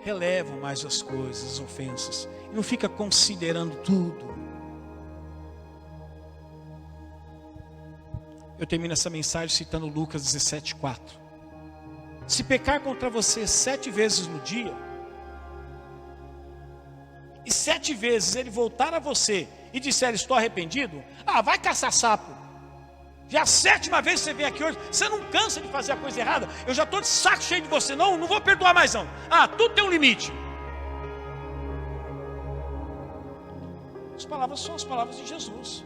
relevam mais as coisas, as ofensas, e não fica considerando tudo. Eu termino essa mensagem citando Lucas 17:4. Se pecar contra você 7 vezes no dia, e 7 vezes ele voltar a você e disser estou arrependido, vai caçar sapo. Já a 7ª vez que você vem aqui hoje, você não cansa de fazer a coisa errada. Eu já estou de saco cheio de você, não vou perdoar mais não. Tudo tem um limite. As palavras são as palavras de Jesus.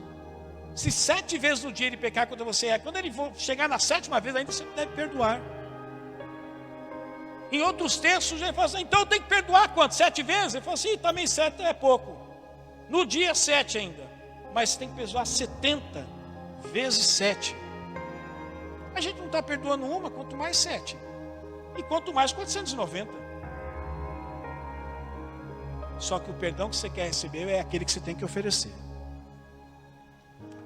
Se 7 vezes no dia ele pecar contra você, quando ele chegar na 7ª vez, ainda você deve perdoar. Em outros textos ele fala assim, então eu tenho que perdoar quanto? 7 vezes? Ele fala assim, também 7 é pouco. No dia 7 ainda. Mas você tem que perdoar 70 vezes 7. A gente não está perdoando uma, quanto mais 7. E quanto mais 490. Só que o perdão que você quer receber é aquele que você tem que oferecer.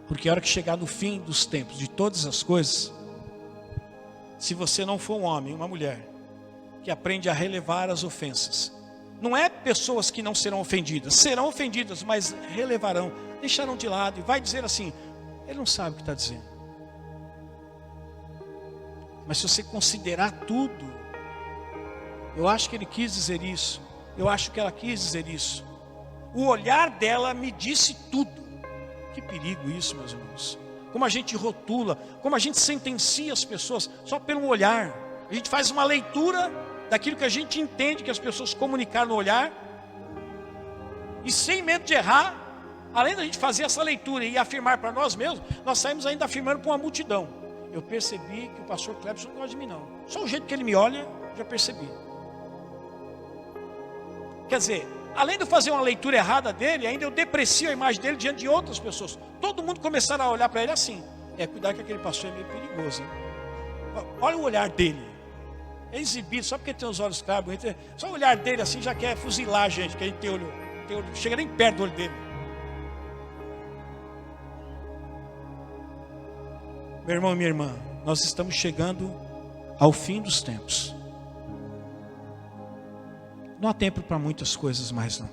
Porque a hora que chegar no fim dos tempos, de todas as coisas, se você não for um homem, uma mulher, que aprende a relevar as ofensas, não é pessoas que não serão ofendidas, mas relevarão, deixarão de lado e vai dizer assim, ele não sabe o que está dizendo. Mas se você considerar tudo, eu acho que ele quis dizer isso, eu acho que ela quis dizer isso, o olhar dela me disse tudo. Que perigo isso, meus irmãos. Como a gente rotula, como a gente sentencia as pessoas só pelo olhar. A gente faz uma leitura daquilo que a gente entende que as pessoas comunicaram no olhar, e sem medo de errar, além da gente fazer essa leitura e afirmar para nós mesmos, nós saímos ainda afirmando para uma multidão. Eu percebi que o pastor Clebson não gosta de mim não. Só o jeito que ele me olha, já percebi. Quer dizer, além de eu fazer uma leitura errada dele, ainda eu deprecio a imagem dele diante de outras pessoas. Todo mundo começaram a olhar para ele assim. Cuidado que aquele pastor é meio perigoso, hein? Olha o olhar dele. É exibido, só porque tem os olhos claros. Só o olhar dele assim já quer fuzilar a gente, que a gente tem olho, chega nem perto do olho dele. Meu irmão e minha irmã, nós estamos chegando ao fim dos tempos. Não há tempo para muitas coisas mais não.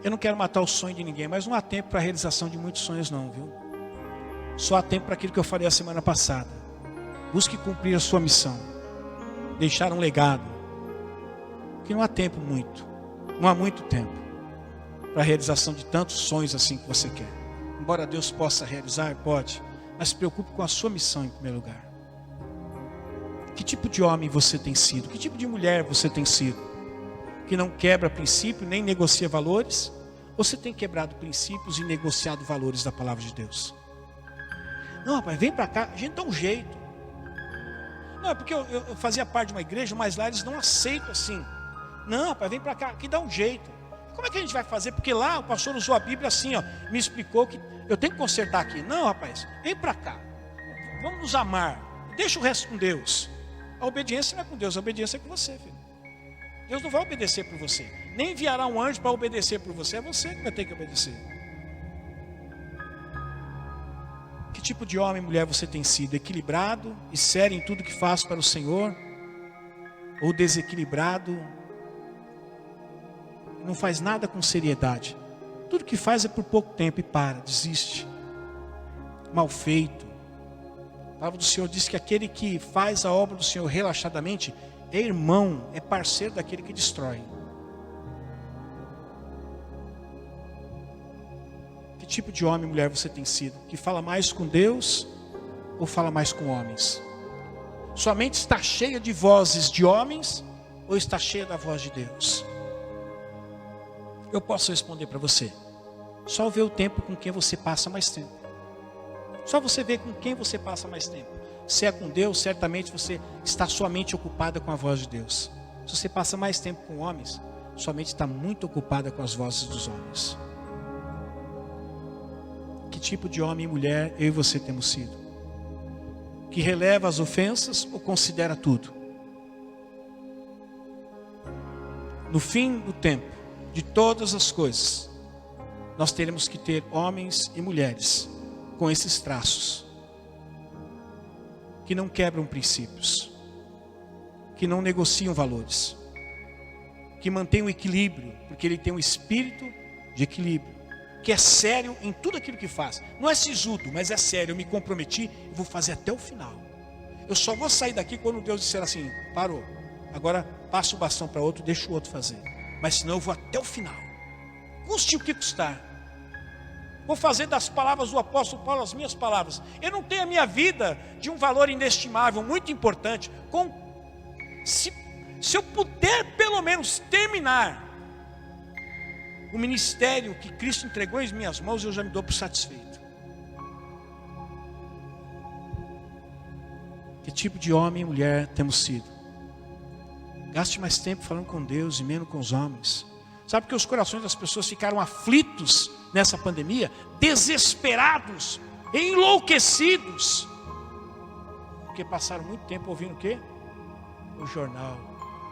Eu não quero matar o sonho de ninguém, mas não há tempo para a realização de muitos sonhos não, viu? Só há tempo para aquilo que eu falei a semana passada. Busque cumprir a sua missão. Deixar um legado. Que não há tempo muito. Não há muito tempo para a realização de tantos sonhos assim que você quer. Embora Deus possa realizar, pode. Mas se preocupe com a sua missão em primeiro lugar. Que tipo de homem você tem sido? Que tipo de mulher você tem sido? Que não quebra princípio, nem negocia valores? Ou você tem quebrado princípios e negociado valores da palavra de Deus? Não, rapaz, vem para cá, a gente dá um jeito. Não, é porque eu fazia parte de uma igreja, mas lá eles não aceitam assim. Não, rapaz, vem para cá, que dá um jeito. Como é que a gente vai fazer? Porque lá o pastor usou a Bíblia assim, me explicou que eu tenho que consertar aqui. Não, rapaz, vem para cá. Vamos nos amar. Deixa o resto com Deus. A obediência não é com Deus, a obediência é com você, filho. Deus não vai obedecer por você. Nem enviará um anjo para obedecer por você. É você que vai ter que obedecer. Que tipo de homem e mulher você tem sido? Equilibrado e sério em tudo que faz para o Senhor? Ou desequilibrado? Não faz nada com seriedade. Tudo que faz é por pouco tempo e para, desiste. Mal feito. A palavra do Senhor diz que aquele que faz a obra do Senhor relaxadamente é irmão, é parceiro daquele que destrói. Que tipo de homem e mulher você tem sido? Que fala mais com Deus ou fala mais com homens? Sua mente está cheia de vozes de homens ou está cheia da voz de Deus? Eu posso responder para você. Só ver o tempo com quem você passa mais tempo. Só você ver com quem você passa mais tempo. Se é com Deus, certamente você está sua mente ocupada com a voz de Deus. Se você passa mais tempo com homens, sua mente está muito ocupada com as vozes dos homens. Que tipo de homem e mulher eu e você temos sido? Que releva as ofensas ou considera tudo? No fim do tempo, de todas as coisas, nós teremos que ter homens e mulheres com esses traços, que não quebram princípios, que não negociam valores, que mantêm o equilíbrio, porque ele tem um espírito de equilíbrio, que é sério em tudo aquilo que faz. Não é sisudo, mas é sério. Eu me comprometi e vou fazer até o final. Eu só vou sair daqui quando Deus disser assim: parou, agora passa o bastão para outro, deixa o outro fazer. Mas senão eu vou até o final, custe o que custar. Vou fazer das palavras do apóstolo Paulo as minhas palavras. Eu não tenho a minha vida de um valor inestimável, muito importante. Se eu puder pelo menos terminar o ministério que Cristo entregou em minhas mãos, eu já me dou por satisfeito. Que tipo de homem e mulher temos sido? Gaste mais tempo falando com Deus e menos com os homens. Sabe que os corações das pessoas ficaram aflitos nessa pandemia, desesperados, enlouquecidos, porque passaram muito tempo ouvindo o quê? O jornal,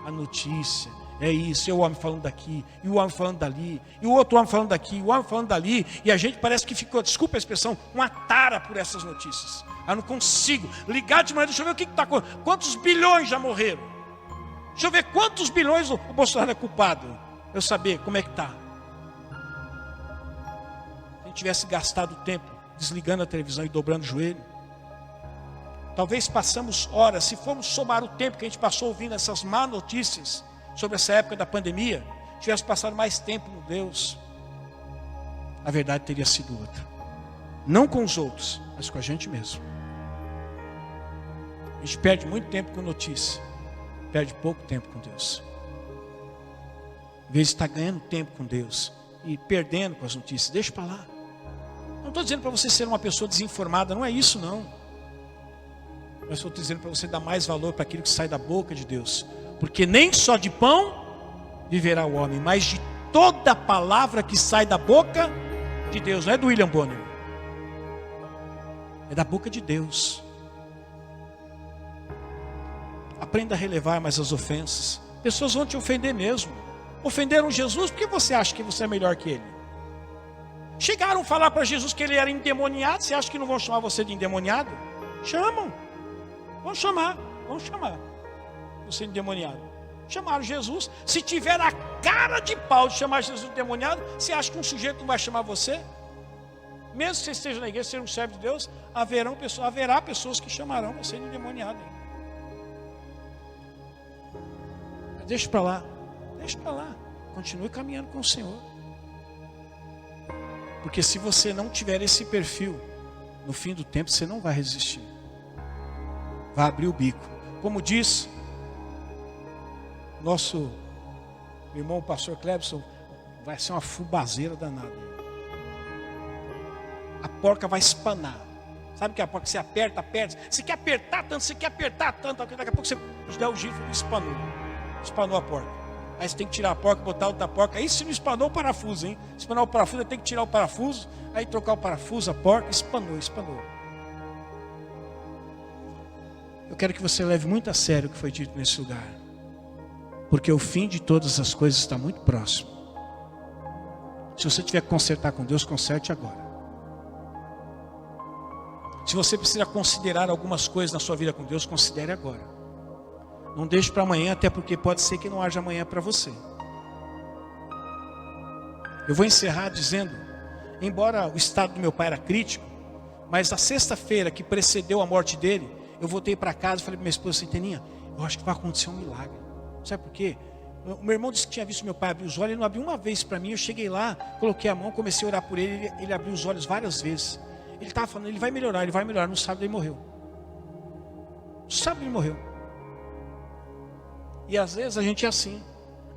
a notícia. É isso, é o homem falando daqui, e o homem falando dali, e o outro homem falando daqui, o homem falando dali, e a gente parece que ficou, desculpa a expressão, uma tara por essas notícias. Eu não consigo ligar de manhã, deixa eu ver o que está acontecendo. Quantos bilhões já morreram? Deixa eu ver quantos bilhões o Bolsonaro é culpado. Eu saber como é que está. Se a gente tivesse gastado tempo desligando a televisão e dobrando o joelho, talvez passamos horas, se formos somar o tempo que a gente passou ouvindo essas má notícias sobre essa época da pandemia, tivesse passado mais tempo com Deus, a verdade teria sido outra. Não com os outros, mas com a gente mesmo. A gente perde muito tempo com notícia, perde pouco tempo com Deus. Em vez de estar ganhando tempo com Deus e perdendo com as notícias, deixa para lá. Não estou dizendo para você ser uma pessoa desinformada, não é isso não. Mas estou dizendo para você dar mais valor para aquilo que sai da boca de Deus. Porque nem só de pão viverá o homem, mas de toda palavra que sai da boca de Deus. Não é do William Bonner, é da boca de Deus. Aprenda a relevar mais as ofensas. Pessoas vão te ofender mesmo. Ofenderam Jesus, por que você acha que você é melhor que ele? Chegaram a falar para Jesus que ele era endemoniado. Você acha que não vão chamar você de endemoniado? Chamam. Vão chamar você de endemoniado. Chamaram Jesus. Se tiver a cara de pau de chamar Jesus de endemoniado, você acha que um sujeito não vai chamar você? Mesmo que você esteja na igreja, seja um servo de Deus, haverá pessoas que chamarão você de endemoniado. Deixa para lá. Deixa para lá, continue caminhando com o Senhor. Porque se você não tiver esse perfil, no fim do tempo você não vai resistir. Vai abrir o bico. Como diz nosso irmão, o pastor Clebson, vai ser uma fubazeira danada. A porca vai espanar. Sabe que a porca você aperta, você quer apertar tanto, daqui a pouco você dá o giro e espanou a porca. Aí você tem que tirar a porca, botar outra porca. Aí se não espanou o parafuso, hein? Espanar o parafuso, tem que tirar o parafuso. Aí trocar o parafuso, a porca, espanou. Eu quero que você leve muito a sério o que foi dito nesse lugar. Porque o fim de todas as coisas está muito próximo. Se você tiver que consertar com Deus, conserte agora. Se você precisa considerar algumas coisas na sua vida com Deus, considere agora. Não deixe para amanhã, até porque pode ser que não haja amanhã para você. Eu vou encerrar dizendo, embora o estado do meu pai era crítico, mas na sexta-feira que precedeu a morte dele, eu voltei para casa e falei para minha esposa assim: Teninha, eu acho que vai acontecer um milagre. Sabe por quê? O meu irmão disse que tinha visto meu pai abrir os olhos, ele não abriu uma vez para mim. Eu cheguei lá, coloquei a mão, comecei a orar por ele, ele abriu os olhos várias vezes. Ele estava falando, ele vai melhorar. No sábado ele morreu. No sábado ele morreu. E às vezes a gente é assim.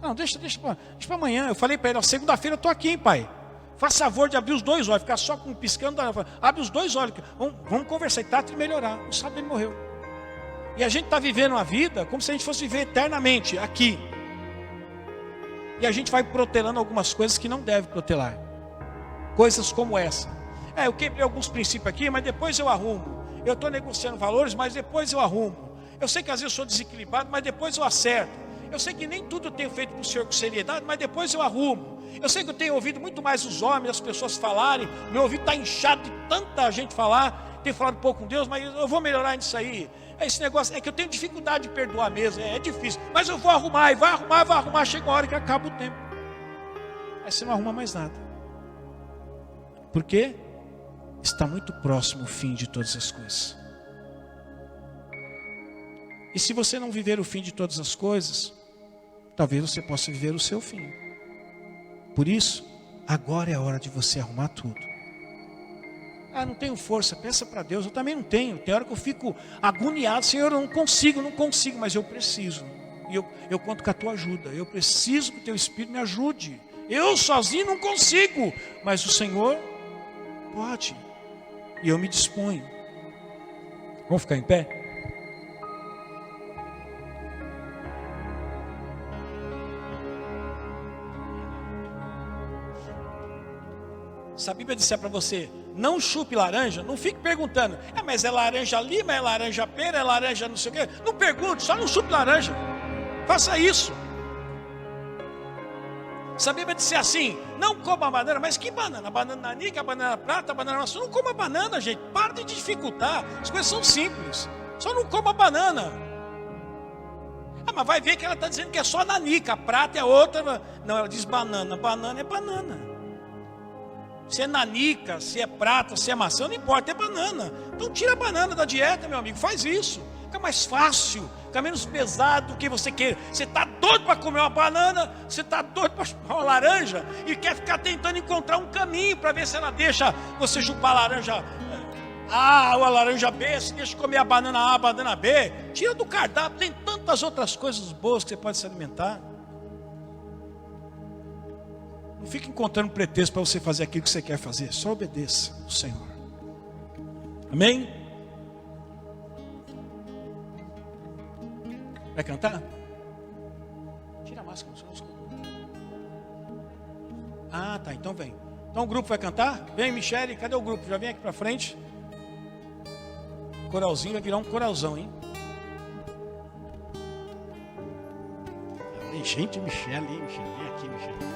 Não, deixa para amanhã. Eu falei para ele, segunda-feira eu estou aqui, hein, pai. Faça favor de abrir os dois olhos, ficar só com piscando. Abre os dois olhos, vamos conversar e trata de melhorar. No sábado ele morreu. E a gente está vivendo a vida como se a gente fosse viver eternamente aqui. E a gente vai protelando algumas coisas que não deve protelar. Coisas como essa. Eu quebrei alguns princípios aqui, mas depois eu arrumo. Eu estou negociando valores, mas depois eu arrumo. Eu sei que às vezes eu sou desequilibrado, mas depois eu acerto. Eu sei que nem tudo eu tenho feito para o Senhor com seriedade, mas depois eu arrumo. Eu sei que eu tenho ouvido muito mais os homens, as pessoas falarem. Meu ouvido está inchado de tanta gente falar. Tenho falado um pouco com Deus, mas eu vou melhorar nisso aí. Esse negócio é que eu tenho dificuldade de perdoar mesmo. É difícil, mas eu vou arrumar, e vai arrumar. Chega uma hora que acaba o tempo. Aí você não arruma mais nada. Por quê? Está muito próximo o fim de todas as coisas. E se você não viver o fim de todas as coisas, talvez você possa viver o seu fim. Por isso, agora é a hora de você arrumar tudo. Ah, não tenho força, peça para Deus. Eu também não tenho. Tem hora que eu fico agoniado. Senhor, eu não consigo, mas eu preciso. E eu conto com a tua ajuda. Eu preciso que o teu Espírito me ajude. Eu sozinho não consigo, mas o Senhor pode. E eu me disponho. Vamos ficar em pé? Se a Bíblia disser para você, não chupe laranja, não fique perguntando, mas é laranja lima, é laranja pera, é laranja não sei o quê. Não pergunte, só não chupe laranja. Faça isso. Se a Bíblia disser assim, não coma banana, mas que banana? Banana nanica, banana prata, banana maçã. Não coma banana, gente. Para de dificultar. As coisas são simples. Só não coma banana. Mas vai ver que ela está dizendo que é só nanica, a prata é outra. Não, ela diz banana. Banana é banana. Se é nanica, se é prata, se é maçã, não importa, é banana. Então tira a banana da dieta, meu amigo, faz isso. Fica mais fácil, fica menos pesado do que você quer. Você está doido para comer uma banana, você está doido para chupar uma laranja e quer ficar tentando encontrar um caminho para ver se ela deixa você chupar a laranja A ou a laranja B, se deixa comer a banana A, a banana B. Tira do cardápio, tem tantas outras coisas boas que você pode se alimentar. Não fique encontrando pretexto para você fazer aquilo que você quer fazer. Só obedeça ao Senhor. Amém? Vai cantar? Tira a máscara. Ah, tá. Então vem. Então o grupo vai cantar? Vem, Michele. Cadê o grupo? Já vem aqui para frente. Coralzinho vai virar um coralzão, hein? Gente, Michele, hein? Vem aqui, Michele.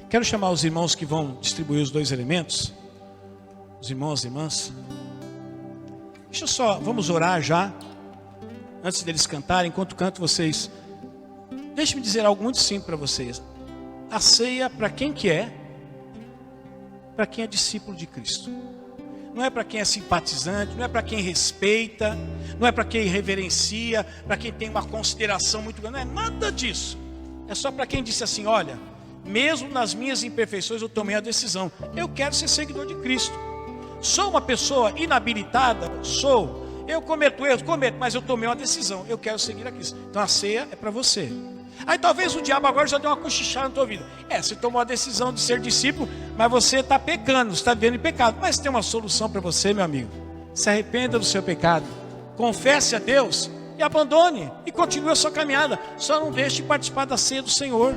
Quero chamar os irmãos que vão distribuir os 2 elementos. Os irmãos e irmãs. Deixa só, vamos orar já. Antes deles cantarem, enquanto canto vocês. Deixe-me dizer algo muito simples para vocês. A ceia, para quem que é? Para quem é discípulo de Cristo. Não é para quem é simpatizante, não é para quem respeita, não é para quem reverencia, para quem tem uma consideração muito grande. Não é nada disso. É só para quem disse assim, olha, mesmo nas minhas imperfeições eu tomei a decisão. Eu quero ser seguidor de Cristo. Sou uma pessoa inabilitada? Sou. Eu cometo erros? Cometo, mas eu tomei uma decisão. Eu quero seguir a Cristo. Então a ceia é para você. Aí talvez o diabo agora já deu uma cochichada na tua vida. Você tomou a decisão de ser discípulo, mas você está pecando, você está vivendo em pecado. Mas tem uma solução para você, meu amigo. Se arrependa do seu pecado. Confesse a Deus e abandone. E continue a sua caminhada. Só não deixe de participar da ceia do Senhor.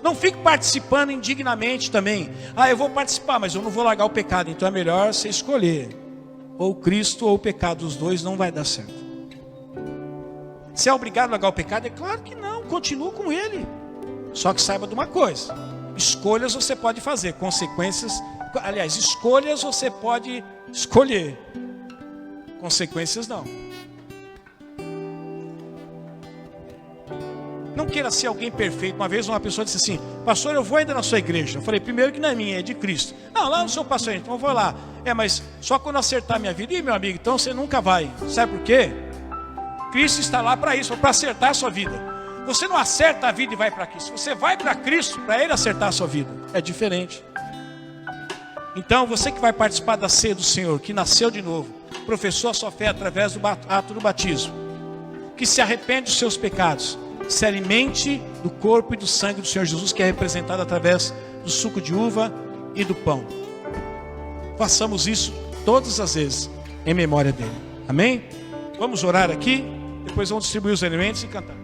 Não fique participando indignamente também. Eu vou participar, mas eu não vou largar o pecado. Então é melhor você escolher. Ou Cristo ou o pecado. Os dois não vai dar certo. Você é obrigado a largar o pecado? É claro que não. Continua com ele. Só que saiba de uma coisa. Escolhas você pode fazer. Consequências... Aliás, escolhas você pode escolher. Consequências não. Não queira ser alguém perfeito. Uma vez uma pessoa disse assim, pastor, eu vou ainda na sua igreja. Eu falei, primeiro que não é minha, é de Cristo. Não, lá no seu pastor, então eu vou lá. Mas só quando acertar a minha vida. Ih, meu amigo, então você nunca vai. Sabe por quê? Cristo está lá para isso, para acertar a sua vida. Você não acerta a vida e vai para Cristo. Você vai para Cristo para Ele acertar a sua vida. É diferente. Então, você que vai participar da ceia do Senhor, que nasceu de novo, professou a sua fé através do ato do batismo, que se arrepende dos seus pecados, se alimente do corpo e do sangue do Senhor Jesus, que é representado através do suco de uva e do pão. Façamos isso todas as vezes em memória dele. Amém? Vamos orar aqui, depois vamos distribuir os elementos e cantar.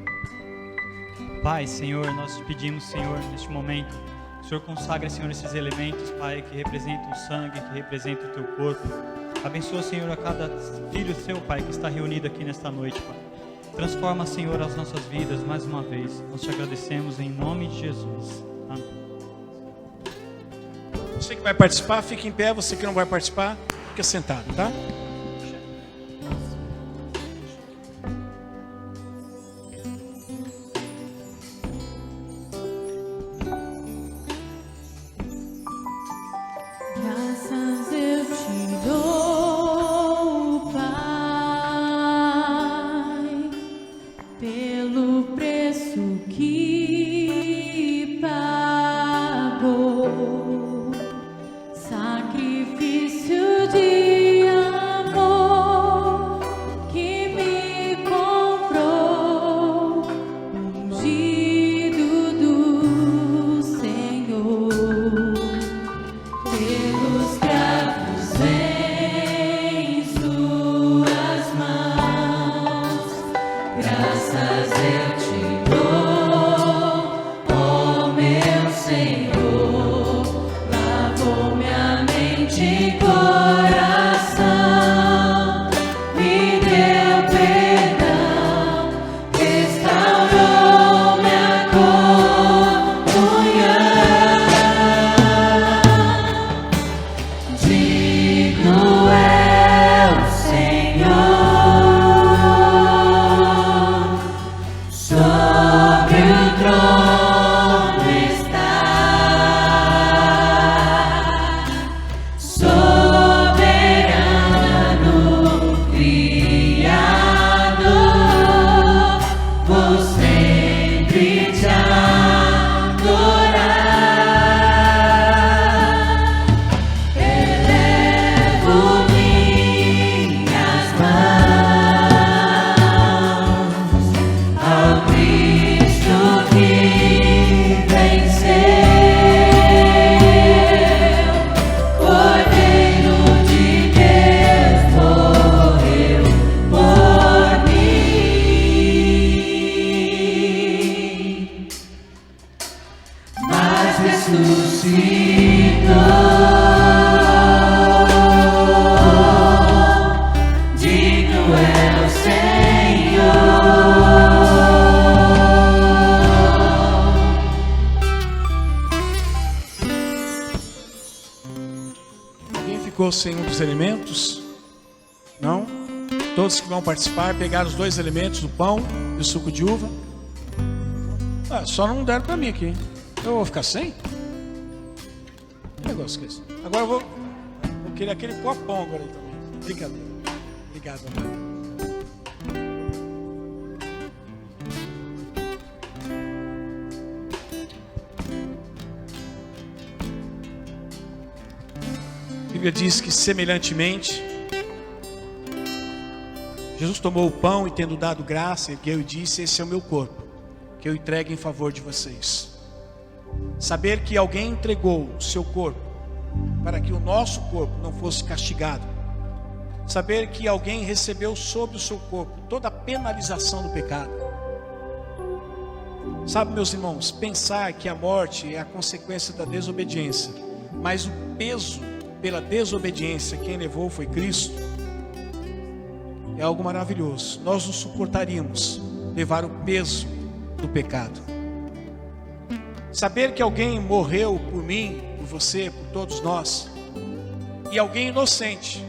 Pai, Senhor, nós te pedimos, Senhor, neste momento, que o Senhor consagre, Senhor, esses elementos, Pai, que representam o sangue, que representam o teu corpo. Abençoa, Senhor, a cada filho seu, Pai, que está reunido aqui nesta noite, Pai. Transforma, Senhor, as nossas vidas mais uma vez. Nós te agradecemos em nome de Jesus. Amém. Você que vai participar, fique em pé. Você que não vai participar, fica sentado, tá? Graças eu te dou, Pai, pelo preço que pagou, sacrifício de amor que me comprou, ungido do Senhor. Pelos cravos em suas mãos, graças eu te dou, ó meu Senhor. Lavou minha mente e coração, me deu perdão, restaurou minha comunhão. Digno é o Senhor, sobre o trono está, soberano Criador, vou sempre te adorar. Elevo minhas mãos ao Cristo que venceu, Cordeiro de Deus morreu por mim, mas ressuscitou. Digno é o Senhor. Alguém ficou sem um dos elementos? Não? Todos que vão participar pegaram os dois elementos, o pão e o suco de uva? Ah, só não deram para mim aqui, hein? Eu vou ficar sem? Que negócio que é esse? Agora eu vou querer aquele pão agora aí também. Brincadeira. Obrigado, amor. A Bíblia diz que semelhantemente Jesus tomou o pão e, tendo dado graça, ergueu e disse: esse é o meu corpo, que eu entrego em favor de vocês. Saber que alguém entregou o seu corpo para que o nosso corpo não fosse castigado. Saber que alguém recebeu sobre o seu corpo toda a penalização do pecado. Sabe, meus irmãos, pensar que a morte é a consequência da desobediência, mas o peso pela desobediência quem levou foi Cristo, é algo maravilhoso. Nós não suportaríamos levar o peso do pecado. Saber que alguém morreu por mim, por você, por todos nós, e alguém inocente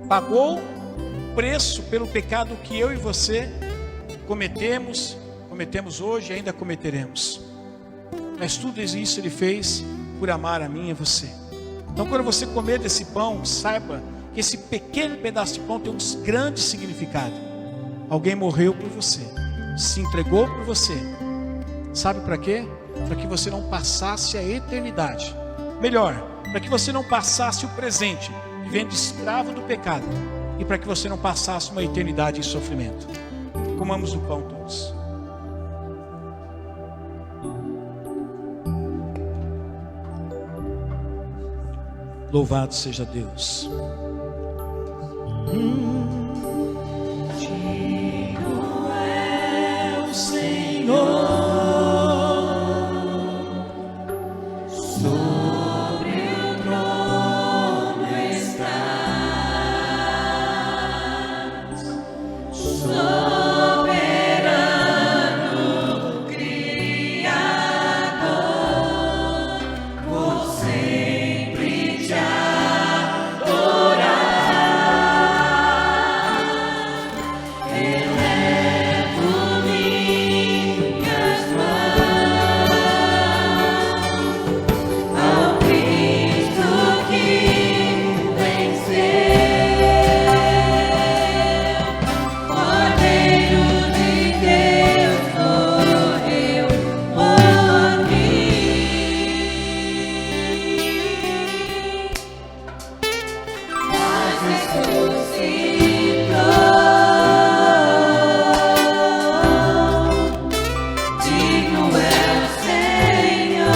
pagou o preço pelo pecado que eu e você cometemos hoje e ainda cometeremos. Mas tudo isso Ele fez por amar a mim e a você. Então, quando você comer desse pão, saiba que esse pequeno pedaço de pão tem um grande significado. Alguém morreu por você, se entregou por você. Sabe para quê? Para que você não passasse a eternidade. Melhor, para que você não passasse o presente, vivendo escravo do pecado, e para que você não passasse uma eternidade em sofrimento. Comamos o pão todos. Louvado seja Deus. Digno é o Senhor, sobre o trono está, soberano Criador, vou sempre te adorar. Elevo minhas mãos ao Cristo que venceu. Cordeiro de Deus morreu por mim, mas ressuscitou. Digno é o Senhor.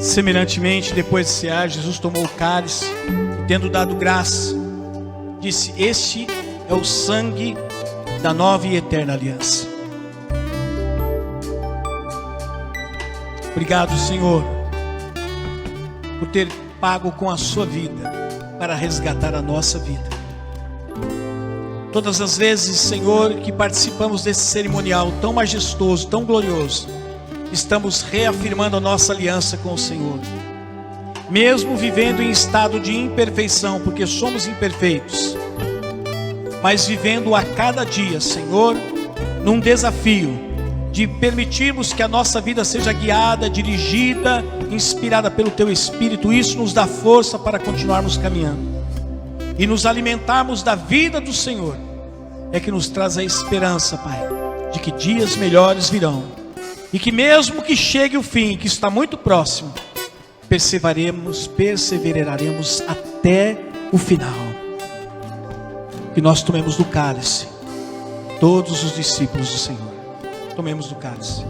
Semelhantemente, depois de cear, Jesus tomou o cálice, e tendo dado graça, disse: este é o sangue da nova e eterna aliança. Obrigado, Senhor, por ter pago com a sua vida para resgatar a nossa vida. Todas as vezes, Senhor, que participamos desse cerimonial tão majestoso, tão glorioso, estamos reafirmando a nossa aliança com o Senhor. Mesmo vivendo em estado de imperfeição, porque somos imperfeitos, mas vivendo a cada dia, Senhor, num desafio de permitirmos que a nossa vida seja guiada, dirigida, inspirada pelo Teu Espírito. Isso nos dá força para continuarmos caminhando e nos alimentarmos da vida do Senhor. É que nos traz a esperança, Pai, de que dias melhores virão, e que mesmo que chegue o fim, que está muito próximo, perseveraremos até o final. Que nós tomemos do cálice, todos os discípulos do Senhor. Tomemos do cálice.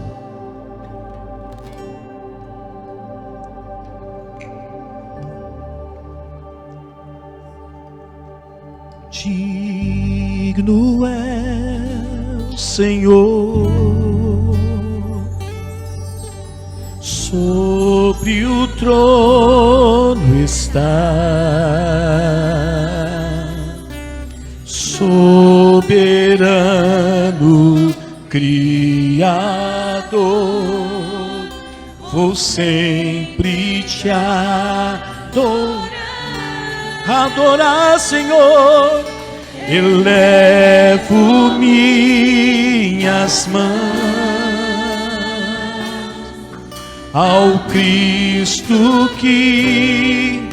Digno é o Senhor, sobre o trono está, soberano Criador, vou sempre te adorar, Senhor. Elevo minhas mãos ao Cristo que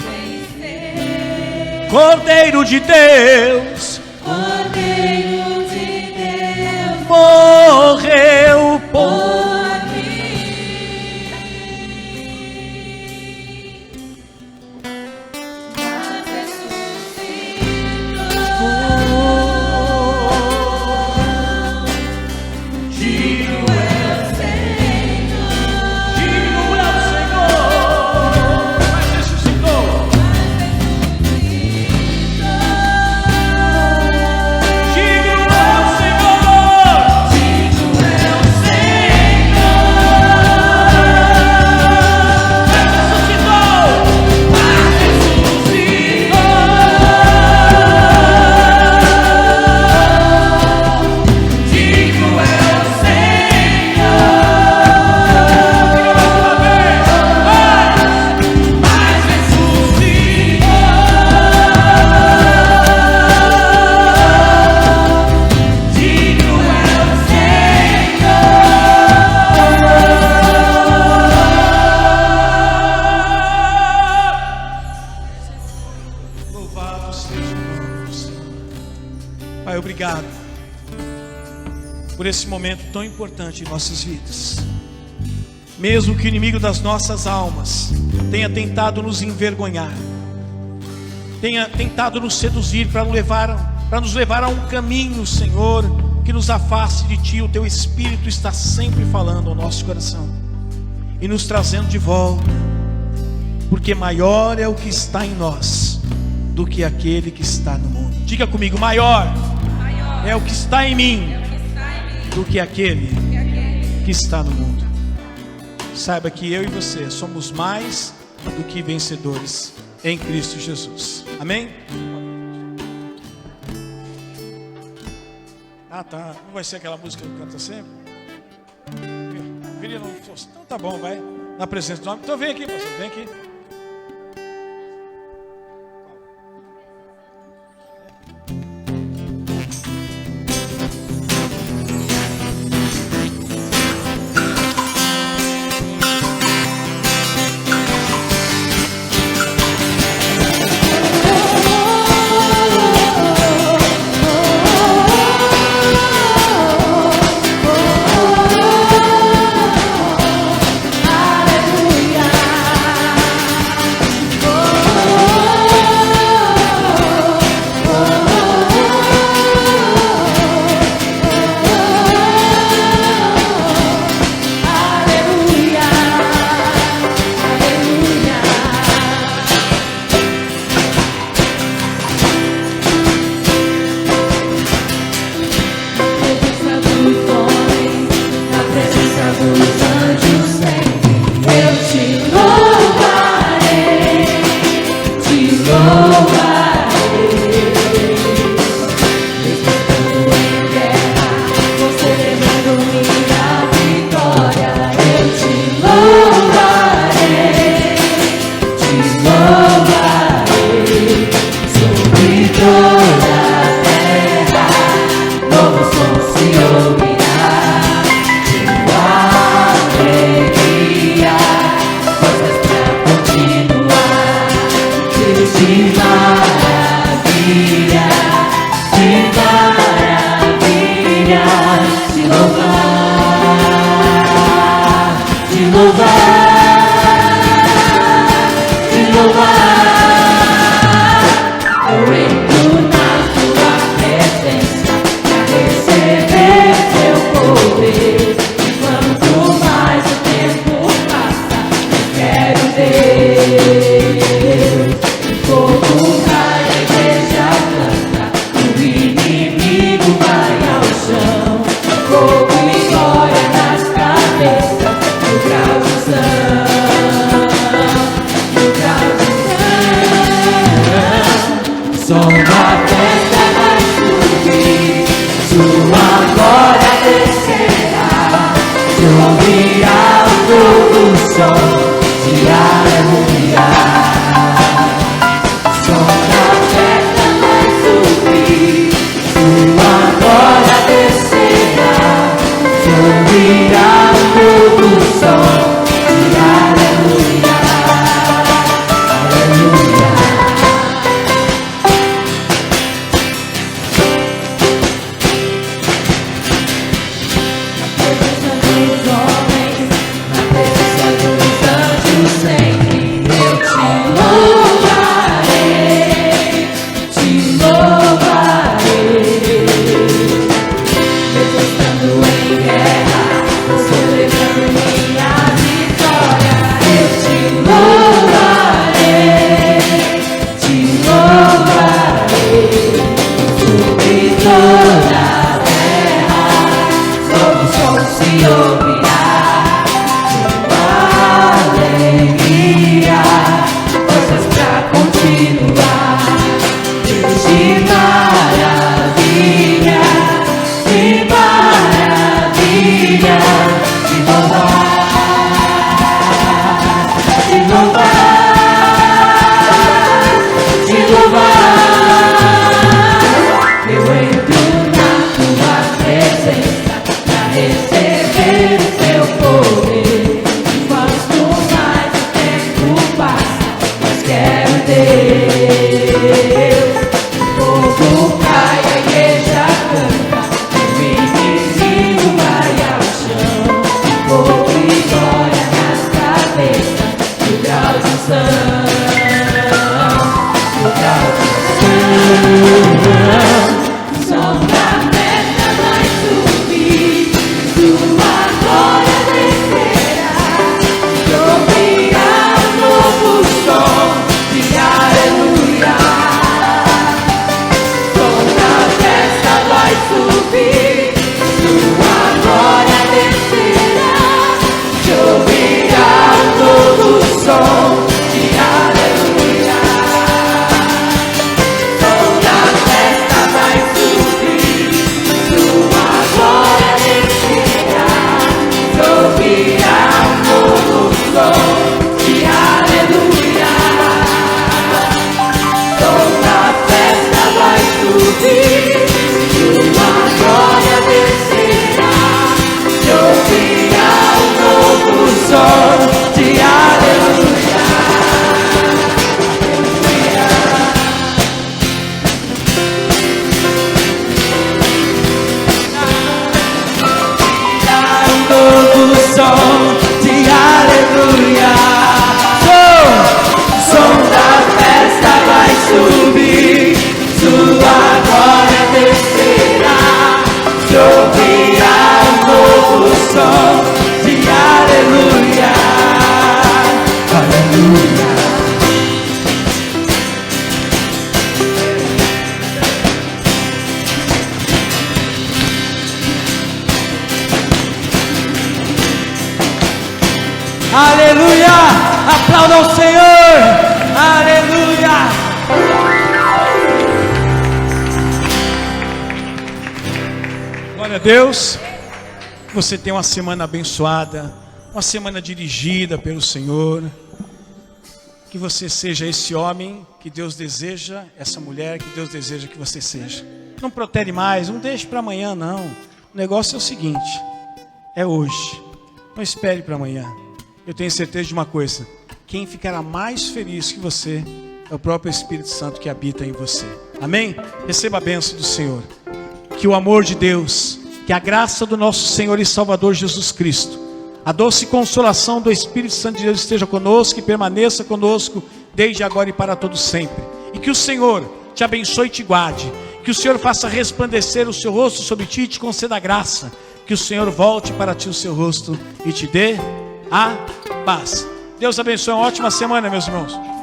Cordeiro de Deus, Cordeiro de Deus morreu por mim, mas ressuscitou. Digno é o Senhor, digno é o Senhor, mas ressuscitou. Digno é o Senhor, digno é o Senhor, mas ressuscitou. digno é o Senhor, mas ressuscitou. Digno é o Senhor. Louvado seja o nome do Senhor. Pai, obrigado por esse momento tão importante em nossas vidas. Mesmo que o inimigo das nossas almas tenha tentado nos envergonhar, tenha tentado nos seduzir para nos levar a um caminho, Senhor, que nos afaste de Ti, o Teu Espírito está sempre falando ao nosso coração e nos trazendo de volta, porque maior é o que está em nós do que aquele que está no mundo. Diga comigo: maior é o que está em mim do que aquele que está no mundo. Saiba que eu e você somos mais do que vencedores em Cristo Jesus. Amém? Ah, tá. Não vai ser aquela música que canta sempre? Queria não fosse. Então tá bom, vai. Na presença do homem. Então vem aqui, pastor. Vem aqui. Quero ter Aplauda ao Senhor. Aleluia. Glória a Deus. Você tem uma semana abençoada, uma semana dirigida pelo Senhor. Que você seja esse homem que Deus deseja, essa mulher que Deus deseja que você seja. Não protere mais, não deixe para amanhã não. O negócio é o seguinte, é hoje. Não espere para amanhã. Eu tenho certeza de uma coisa, quem ficará mais feliz que você é o próprio Espírito Santo que habita em você. Amém? Receba a bênção do Senhor. Que o amor de Deus, que a graça do nosso Senhor e Salvador Jesus Cristo, a doce consolação do Espírito Santo de Deus esteja conosco e permaneça conosco desde agora e para todos sempre. E que o Senhor te abençoe e te guarde. Que o Senhor faça resplandecer o seu rosto sobre ti e te conceda graça. Que o Senhor volte para ti o seu rosto e te dê a paz. Deus abençoe, uma ótima semana, meus irmãos.